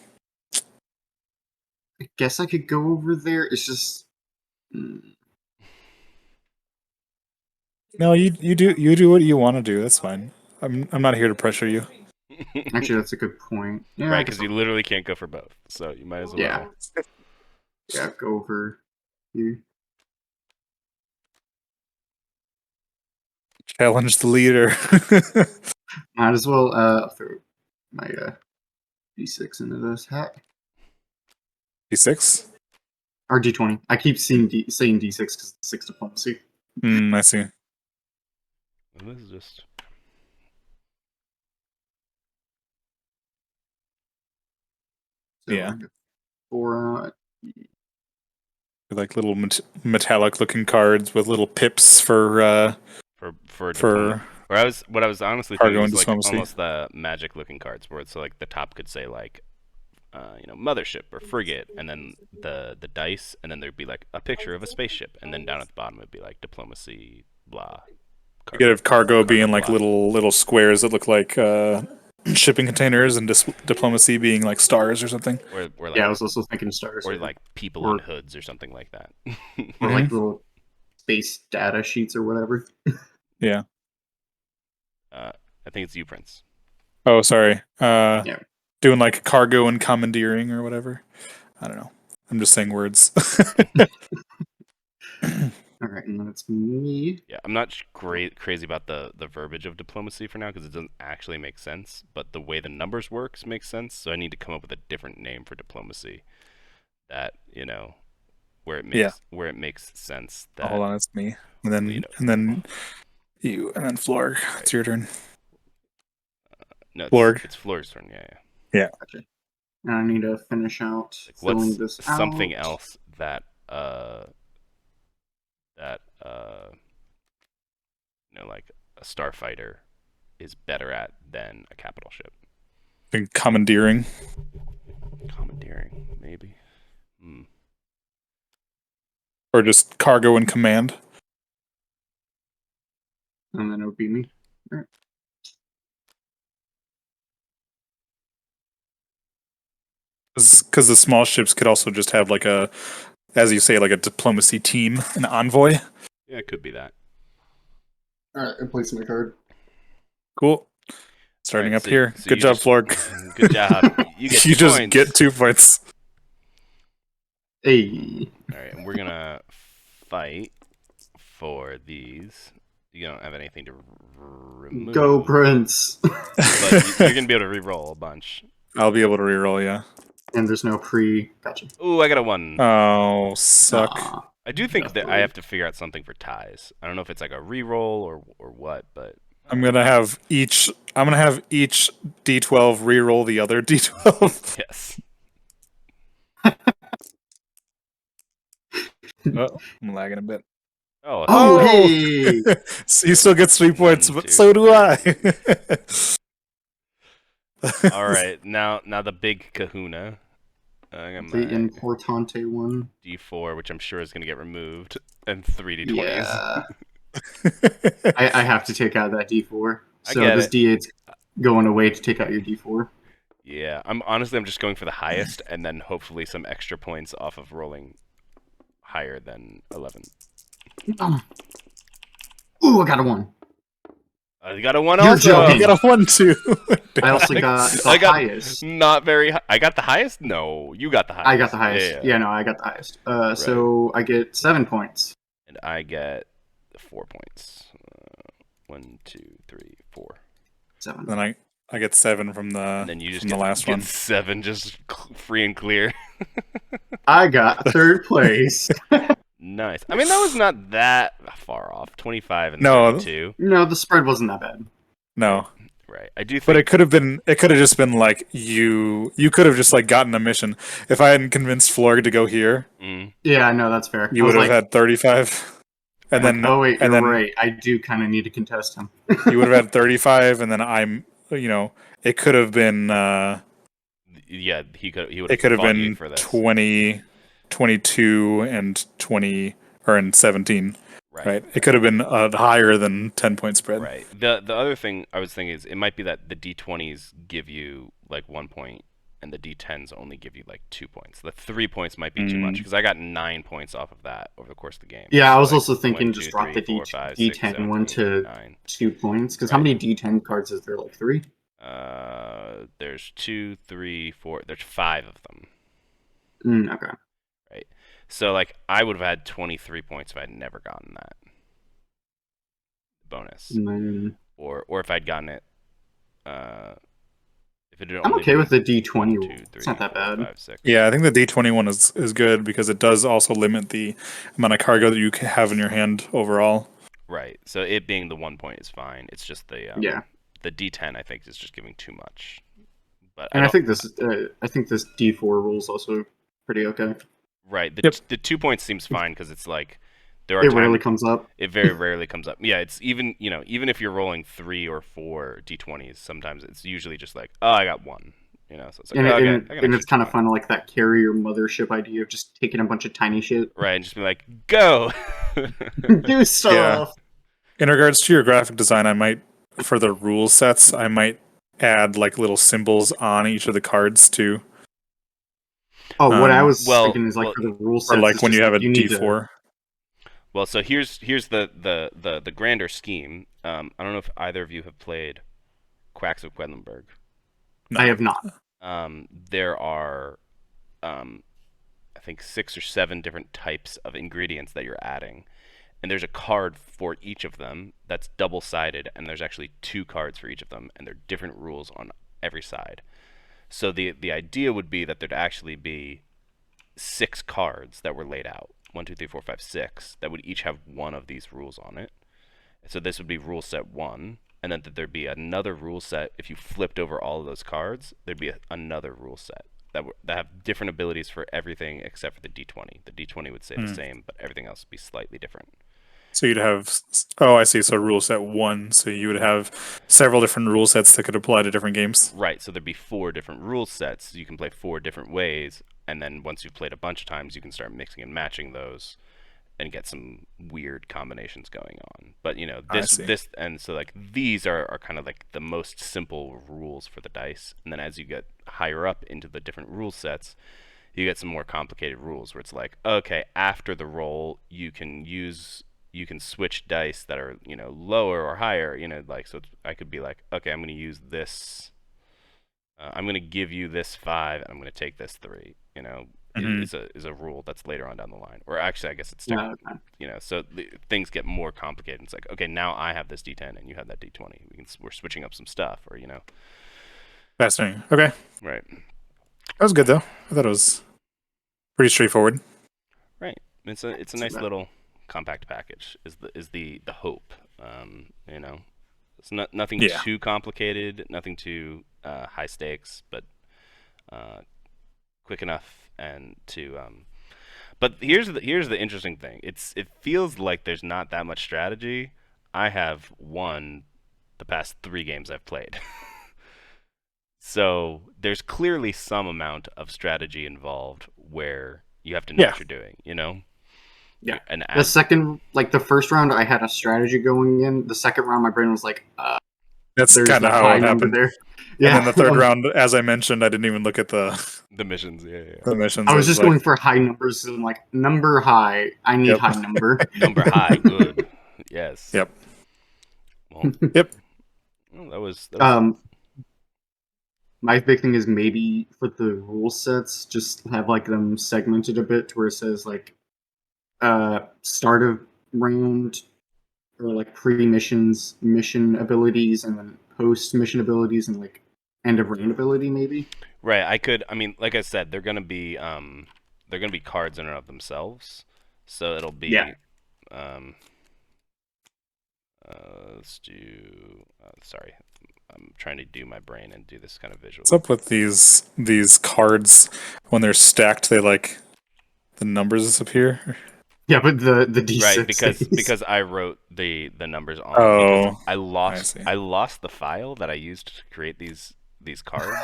[SPEAKER 2] I guess I could go over there. It's just.
[SPEAKER 3] No, you do what you want to do. That's fine. I'm not here to pressure you.
[SPEAKER 2] Actually, that's a good point. Yeah, I
[SPEAKER 1] right,
[SPEAKER 2] guess
[SPEAKER 1] because you literally can't go for both. So you might as well.
[SPEAKER 2] Yeah. Yeah, go over here.
[SPEAKER 3] Challenge the leader.
[SPEAKER 2] Might as well throw my d6 into this hat.
[SPEAKER 3] D6?
[SPEAKER 2] Or d20. I keep saying d6 because it's 6 diplomacy.
[SPEAKER 3] I see.
[SPEAKER 1] This is just.
[SPEAKER 2] So
[SPEAKER 3] Yeah.
[SPEAKER 2] I got 4
[SPEAKER 3] Like little metallic looking cards with little pips for
[SPEAKER 1] for diplomacy. Or what I was honestly thinking
[SPEAKER 3] cargo
[SPEAKER 1] was
[SPEAKER 3] and
[SPEAKER 1] like
[SPEAKER 3] diplomacy.
[SPEAKER 1] almost the magic looking cards where it's like the top could say like mothership or frigate, and then the dice, and then there'd be like a picture of a spaceship, and then down at the bottom it'd be like diplomacy, blah.
[SPEAKER 3] You could have cargo being like
[SPEAKER 1] blah.
[SPEAKER 3] little squares that look like shipping containers, and diplomacy being like stars or something.
[SPEAKER 1] Or like,
[SPEAKER 2] yeah, I was also thinking stars.
[SPEAKER 1] or like people on hoods or something like that.
[SPEAKER 2] Or like little space data sheets or whatever.
[SPEAKER 3] Yeah.
[SPEAKER 1] I think it's you, Prince.
[SPEAKER 3] Oh, sorry.
[SPEAKER 2] Yeah.
[SPEAKER 3] Doing like cargo and commandeering or whatever. I don't know. I'm just saying words.
[SPEAKER 2] All right, and then it's me.
[SPEAKER 1] Yeah, I'm not crazy about the verbiage of diplomacy for now because it doesn't actually make sense. But the way the numbers works makes sense. So I need to come up with a different name for diplomacy that where it makes sense. That
[SPEAKER 3] Hold on, it's me, and then you, and then Florg.
[SPEAKER 1] Right.
[SPEAKER 3] It's your turn.
[SPEAKER 1] No,
[SPEAKER 3] Florg.
[SPEAKER 1] It's Florg's turn. Yeah.
[SPEAKER 2] Gotcha. And I need to finish out
[SPEAKER 1] Like,
[SPEAKER 2] filling
[SPEAKER 1] what's
[SPEAKER 2] this
[SPEAKER 1] something
[SPEAKER 2] out.
[SPEAKER 1] else that like a starfighter is better at than a capital ship?
[SPEAKER 3] And commandeering.
[SPEAKER 1] Commandeering, maybe.
[SPEAKER 3] Or just cargo and command.
[SPEAKER 2] And then it would be me. All right.
[SPEAKER 3] Because the small ships could also just have like a, as you say, like a diplomacy team, an envoy.
[SPEAKER 1] Yeah, it could be that.
[SPEAKER 2] All right, I placed my card.
[SPEAKER 3] Cool. Starting
[SPEAKER 1] Alright,
[SPEAKER 3] up here.
[SPEAKER 1] so
[SPEAKER 3] Good
[SPEAKER 1] you
[SPEAKER 3] job,
[SPEAKER 1] just-
[SPEAKER 3] Florg.
[SPEAKER 1] Good job. You get
[SPEAKER 3] You
[SPEAKER 1] 2
[SPEAKER 3] just
[SPEAKER 1] points.
[SPEAKER 3] get 2 points.
[SPEAKER 2] Hey,
[SPEAKER 1] Alright, and we're gonna fight for these. You don't have anything to remove.
[SPEAKER 2] go Prince!
[SPEAKER 1] But you're gonna be able to re-roll a bunch.
[SPEAKER 3] I'll be able to reroll, yeah.
[SPEAKER 2] And there's no pre. Gotcha.
[SPEAKER 1] Ooh, I got a 1.
[SPEAKER 3] Oh, suck.
[SPEAKER 2] Aw.
[SPEAKER 1] I do think that I
[SPEAKER 2] definitely.
[SPEAKER 1] have to figure out something for ties. I don't know if it's like a re-roll or what, but
[SPEAKER 3] I'm gonna have each D12 reroll the other D12.
[SPEAKER 1] yes.
[SPEAKER 3] Oh, I'm lagging a bit.
[SPEAKER 1] Oh,
[SPEAKER 2] Oh, hey!
[SPEAKER 3] So he still gets 3 points,
[SPEAKER 1] 1,
[SPEAKER 3] but
[SPEAKER 1] 2,
[SPEAKER 3] so do
[SPEAKER 1] 3.
[SPEAKER 3] I.
[SPEAKER 1] All right. Now the big kahuna. I got
[SPEAKER 2] The
[SPEAKER 1] my
[SPEAKER 2] Importante one.
[SPEAKER 1] D4, which I'm sure is gonna get removed, and 3 D20s.
[SPEAKER 2] Yeah. I have to take out that D4.
[SPEAKER 1] I
[SPEAKER 2] So
[SPEAKER 1] get
[SPEAKER 2] this
[SPEAKER 1] it.
[SPEAKER 2] D8's going away to take out your D4.
[SPEAKER 1] Yeah, I'm just going for the highest, and then hopefully some extra points off of rolling higher than 11.
[SPEAKER 2] Ooh, I got a 1.
[SPEAKER 1] You got a 1
[SPEAKER 2] You're
[SPEAKER 1] also.
[SPEAKER 2] joking.
[SPEAKER 3] You got a 1 too.
[SPEAKER 2] I also got the
[SPEAKER 1] I got
[SPEAKER 2] highest.
[SPEAKER 1] not very high. I got the highest? No, you got the highest.
[SPEAKER 2] I got the highest.
[SPEAKER 1] Yeah.
[SPEAKER 2] Yeah, no, I got the highest. So I get 7 points.
[SPEAKER 1] And I get 4 points. 1, 2, 3, 4.
[SPEAKER 2] 7.
[SPEAKER 3] Then I get 7 from
[SPEAKER 1] And
[SPEAKER 3] the
[SPEAKER 1] then you just
[SPEAKER 3] from
[SPEAKER 1] get,
[SPEAKER 3] the last
[SPEAKER 1] get
[SPEAKER 3] one.
[SPEAKER 1] 7 just free and clear.
[SPEAKER 2] I got 3rd place.
[SPEAKER 1] Nice. I mean, that was not that far off. 25 and
[SPEAKER 3] No.
[SPEAKER 1] 32.
[SPEAKER 2] No, the spread wasn't that bad.
[SPEAKER 3] No.
[SPEAKER 1] Right. I do think.
[SPEAKER 3] But it could have just been like you could have just like gotten a mission. If I hadn't convinced Florg to go here,
[SPEAKER 2] Yeah, no, that's fair.
[SPEAKER 3] you
[SPEAKER 2] I was
[SPEAKER 3] would have
[SPEAKER 2] like,
[SPEAKER 3] had 35. And then
[SPEAKER 2] oh wait,
[SPEAKER 3] and
[SPEAKER 2] you're
[SPEAKER 3] then
[SPEAKER 2] right. I do kind of need to contest him.
[SPEAKER 3] you would have had 35 and then it could have been
[SPEAKER 1] Yeah, he would.
[SPEAKER 3] it could have
[SPEAKER 1] fought you
[SPEAKER 3] been
[SPEAKER 1] for this.
[SPEAKER 3] 20, 22 and 20 or in 17. Right. It could have been a higher than 10 point spread.
[SPEAKER 1] Right. The other thing I was thinking is it might be that the D20s give you like 1 point and the D10s only give you like 2 points. The 3 points might be too much because I got 9 points off of that over the course of the game.
[SPEAKER 2] Yeah,
[SPEAKER 1] So,
[SPEAKER 2] I was
[SPEAKER 1] like,
[SPEAKER 2] also thinking
[SPEAKER 1] 1,
[SPEAKER 2] just
[SPEAKER 1] 2,
[SPEAKER 2] drop
[SPEAKER 1] 3,
[SPEAKER 2] the
[SPEAKER 1] 4, 5,
[SPEAKER 2] D10
[SPEAKER 1] 6, 7,
[SPEAKER 2] one
[SPEAKER 1] 8,
[SPEAKER 2] to
[SPEAKER 1] 9.
[SPEAKER 2] 2 points. Because how
[SPEAKER 1] Right.
[SPEAKER 2] many D10 cards is there? Like 3?
[SPEAKER 1] There's 2, 3, 4. There's 5 of them.
[SPEAKER 2] Okay.
[SPEAKER 1] Right. So like I would have had 23 points if I'd never gotten that bonus,
[SPEAKER 2] And then
[SPEAKER 1] or if I'd gotten it. If it had
[SPEAKER 2] I'm
[SPEAKER 1] only
[SPEAKER 2] okay
[SPEAKER 1] been
[SPEAKER 2] with the D20
[SPEAKER 1] 1,
[SPEAKER 2] rule.
[SPEAKER 1] 2, 3,
[SPEAKER 2] It's not that
[SPEAKER 1] 4,
[SPEAKER 2] bad.
[SPEAKER 1] 5, 6.
[SPEAKER 3] Yeah, I think the D20 one is good because it does also limit the amount of cargo that you can have in your hand overall.
[SPEAKER 1] Right. So it being the 1 point is fine. It's just the
[SPEAKER 2] Yeah.
[SPEAKER 1] the D10 I think is just giving too much. But
[SPEAKER 2] And I
[SPEAKER 1] don't-
[SPEAKER 2] think this D4 rule is also pretty okay.
[SPEAKER 1] right.
[SPEAKER 3] Yep.
[SPEAKER 1] The 2 points seems fine because it's like there are
[SPEAKER 2] It
[SPEAKER 1] times
[SPEAKER 2] rarely comes up.
[SPEAKER 1] it very rarely comes up. Yeah, it's even even if you're rolling 3 or 4 D20s, sometimes it's usually just like, oh, I got 1. So it's like,
[SPEAKER 2] And,
[SPEAKER 1] oh, I
[SPEAKER 2] and,
[SPEAKER 1] got an
[SPEAKER 2] and it's
[SPEAKER 1] extra
[SPEAKER 2] kind of
[SPEAKER 1] 2.
[SPEAKER 2] fun, like that carrier mothership idea of just taking a bunch of tiny shit.
[SPEAKER 1] Right, and just be like, go.
[SPEAKER 2] Do stuff.
[SPEAKER 3] In regards to your graphic design, I might, for the rule sets, I might add like little symbols on each of the cards too.
[SPEAKER 2] Oh, what I was
[SPEAKER 1] well-
[SPEAKER 2] thinking is like
[SPEAKER 1] well-
[SPEAKER 2] for the rule
[SPEAKER 3] Or
[SPEAKER 2] sets,
[SPEAKER 3] like
[SPEAKER 2] it's
[SPEAKER 3] when
[SPEAKER 2] just
[SPEAKER 3] you have a
[SPEAKER 2] need to-
[SPEAKER 3] D4.
[SPEAKER 1] Well, so here's the grander scheme. I don't know if either of you have played Quacks of Quedlinburg.
[SPEAKER 2] I have not.
[SPEAKER 1] There are, I think 6 or 7 different types of ingredients that you're adding, and there's a card for each of them that's double-sided, and there's actually 2 cards for each of them, and they're different rules on every side. So the idea would be that there'd actually be 6 cards that were laid out. 1, 2, 3, 4, 5, 6 that would each have one of these rules on it. So this would be rule set 1, and then there'd be another rule set. If you flipped over all of those cards, there'd be another rule set that have different abilities for everything except for the D20. The D20 would stay the same, but everything else would be slightly different.
[SPEAKER 3] So you'd have, oh, I see. So rule set 1. So you would have several different rule sets that could apply to different games.
[SPEAKER 1] Right, so there'd be 4 different rule sets. You can play 4 different ways, and then once you've played a bunch of times, you can start mixing and matching those get some weird combinations going on. But
[SPEAKER 3] I see.
[SPEAKER 1] this and so like these are kind of like the most simple rules for the dice. And then as you get higher up into the different rule sets, you get some more complicated rules where it's like, okay, after the roll, you can switch dice that are lower or higher. Like so I could be like, okay, I'm going to use this. I'm going to give you this 5, and I'm going to take this 3. Is a rule that's later on down the line. Or actually, I guess it's
[SPEAKER 2] Yeah,
[SPEAKER 1] so things get more complicated. It's like, okay, now I have this D10 and you have that D20. We're switching up some stuff, or
[SPEAKER 3] Fascinating. Okay,
[SPEAKER 1] right,
[SPEAKER 3] that was good though. I thought it was pretty straightforward.
[SPEAKER 1] right. It's a nice little compact package. Is the hope. It's nothing
[SPEAKER 3] Yeah.
[SPEAKER 1] too complicated, nothing too high stakes, but quick enough and to But here's the interesting thing. It feels like there's not that much strategy. I have won the past 3 games I've played. So there's clearly some amount of strategy involved where you have to know what you're doing,
[SPEAKER 2] Yeah.
[SPEAKER 1] And
[SPEAKER 2] the first round, I had a strategy going in. The second round, my brain was like,
[SPEAKER 3] That's
[SPEAKER 2] there's
[SPEAKER 3] kind of
[SPEAKER 2] that
[SPEAKER 3] how
[SPEAKER 2] high
[SPEAKER 3] it
[SPEAKER 2] number
[SPEAKER 3] happened.
[SPEAKER 2] there.
[SPEAKER 3] And then the third round, as I mentioned, I didn't even look at the
[SPEAKER 1] missions, yeah.
[SPEAKER 3] missions.
[SPEAKER 2] I was just going for high numbers and like number high. I need high number.
[SPEAKER 1] Number high, good. Yes.
[SPEAKER 3] Yep.
[SPEAKER 1] Well,
[SPEAKER 3] Yep.
[SPEAKER 1] Well, that was
[SPEAKER 2] My big thing is maybe for the rule sets, just have like them segmented a bit to where it says like start of round or like pre-missions mission abilities and then post-mission abilities and like end of round ability maybe.
[SPEAKER 1] right. I mean, like I said, they're gonna be cards in and of themselves. So it'll be let's do sorry. I'm trying to do my brain and do this kind of visual.
[SPEAKER 3] What's up with these cards when they're stacked? They like the numbers disappear.
[SPEAKER 2] Yeah, but the D6
[SPEAKER 1] right because I wrote the numbers on. Because I lost the file that I used to create these cards.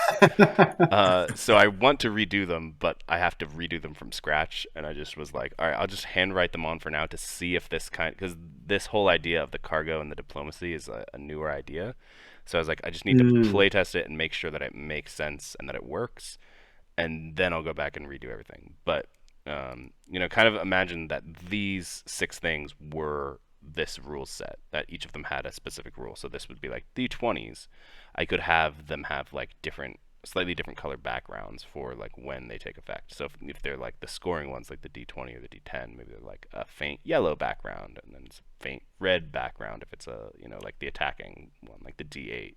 [SPEAKER 1] So I want to redo them, but I have to redo them from scratch. And I just was like, all right, I'll just handwrite them on for now to see if because this whole idea of the cargo and the diplomacy is a newer idea. So I was like, I just need to play test it and make sure that it makes sense and that it works, and then I'll go back and redo everything. But kind of imagine that these 6 things were this rule set, that each of them had a specific rule. So this would be like D20s. I could have them have like slightly different color backgrounds for like when they take effect. So if they're like the scoring ones, like the D20 or the D10, maybe they're like a faint yellow background and then it's a faint red background if it's a like the attacking one, like the D8,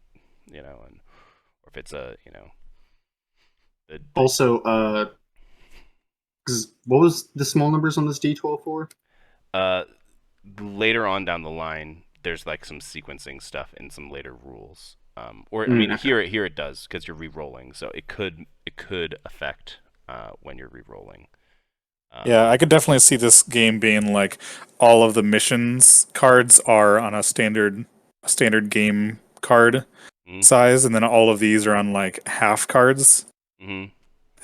[SPEAKER 1] and or if it's a
[SPEAKER 2] also what was the small numbers on this D12 for?
[SPEAKER 1] Later on down the line, there's like some sequencing stuff in some later rules. I mean, here it does because you're re-rolling, so it could affect when you're re-rolling.
[SPEAKER 3] Yeah, I could definitely see this game being like all of the missions cards are on a standard game card size, and then all of these are on like half cards, and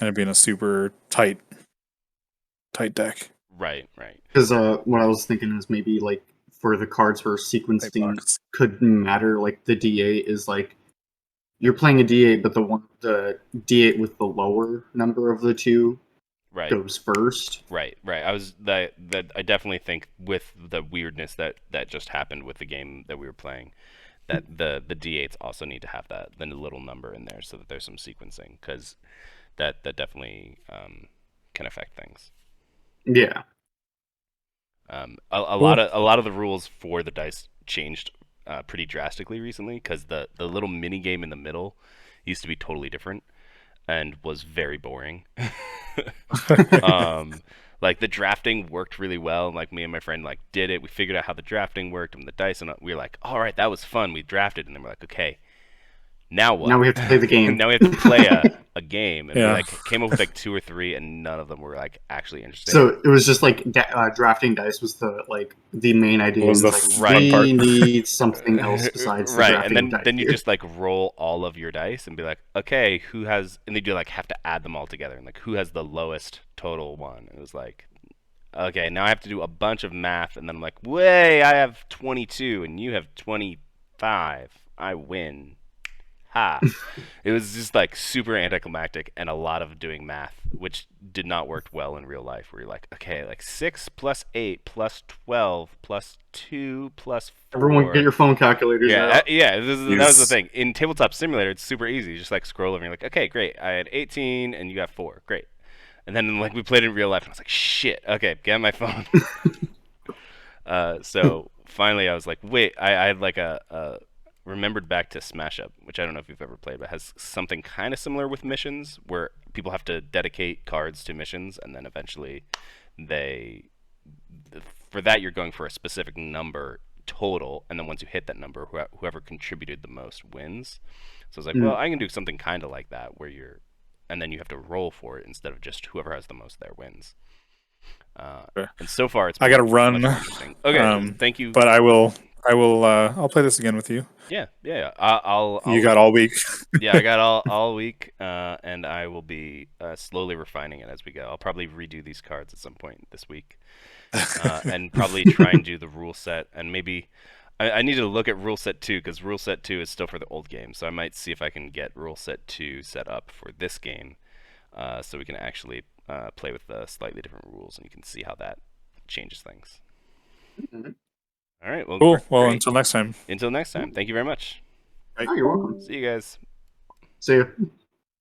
[SPEAKER 3] it'd be in a super tight deck.
[SPEAKER 1] Right.
[SPEAKER 2] Because what I was thinking is maybe like for the cards for sequencing could matter. Like the D8 is like you're playing a D8, but the D8 with the lower number of the two goes first.
[SPEAKER 1] Right. I definitely think with the weirdness that just happened with the game that we were playing, that the D8s also need to have that little number in there so that there's some sequencing, because that definitely can affect things.
[SPEAKER 2] Yeah.
[SPEAKER 1] A lot of the rules for the dice changed pretty drastically recently, because the little mini game in the middle used to be totally different and was very boring. Like the drafting worked really well, and like me and my friend like did it. We figured out how the drafting worked and the dice, and we were like, all right, that was fun. We drafted, and then we're like, okay, now what?
[SPEAKER 2] Now we have to play the game.
[SPEAKER 1] Now we have to play a game, and we like came up with like 2 or 3, and none of them were like actually interesting.
[SPEAKER 2] So it was just like drafting dice was the main idea.
[SPEAKER 3] Was
[SPEAKER 2] we need something else besides the drafting
[SPEAKER 1] and
[SPEAKER 2] dice
[SPEAKER 1] then you
[SPEAKER 2] here.
[SPEAKER 1] just like roll all of your dice and be like, okay, who has, and then you like have to add them all together, and like who has the lowest total one. It was like okay, now I have to do a bunch of math, and then I'm like, way, I have 22, and you have 25. I win. Ha. It was just like super anticlimactic and a lot of doing math, which did not work well in real life. Where you're like, okay, like 6 plus 8 plus 12 plus 2 plus
[SPEAKER 2] Everyone, get
[SPEAKER 1] 4.
[SPEAKER 2] your phone calculators
[SPEAKER 1] Yeah,
[SPEAKER 2] out.
[SPEAKER 1] yeah. That was the
[SPEAKER 3] Yes.
[SPEAKER 1] thing. In Tabletop Simulator, it's super easy. You just like scroll over and you're like, okay, great. I had 18 and you got 4. Great. And then like we played in real life and I was like, shit. Okay, get on my phone. So finally, I was like, wait. I had like a remembered back to Smash Up, which I don't know if you've ever played, but has something kind of similar with missions where people have to dedicate cards to missions, and then eventually they for that you're going for a specific number total, and then once you hit that number, whoever contributed the most wins. So I was like, well,
[SPEAKER 2] Mm.
[SPEAKER 1] I can do something kind of like that where you're, and then you have to roll for it instead of just whoever has the most there wins.
[SPEAKER 3] Sure.
[SPEAKER 1] And so far, it's
[SPEAKER 3] I
[SPEAKER 1] been
[SPEAKER 3] gotta run,
[SPEAKER 1] much more interesting. Okay, thank you.
[SPEAKER 3] but I'll play this again with you.
[SPEAKER 1] Yeah, yeah, yeah. I'll
[SPEAKER 3] You got all week.
[SPEAKER 1] yeah, I got all week, and I will be slowly refining it as we go. I'll probably redo these cards at some point this week, and probably try and do the rule set, and maybe I need to look at rule set 2 because rule set 2 is still for the old game, so I might see if I can get rule set 2 set up for this game, so we can actually play with the slightly different rules, and you can see how that changes things.
[SPEAKER 2] Mhm.
[SPEAKER 1] All right, well,
[SPEAKER 3] Cool. Well,
[SPEAKER 1] great.
[SPEAKER 3] until next time.
[SPEAKER 1] Until next time, thank you very much.
[SPEAKER 2] Oh, you're welcome.
[SPEAKER 1] See you guys.
[SPEAKER 2] See ya.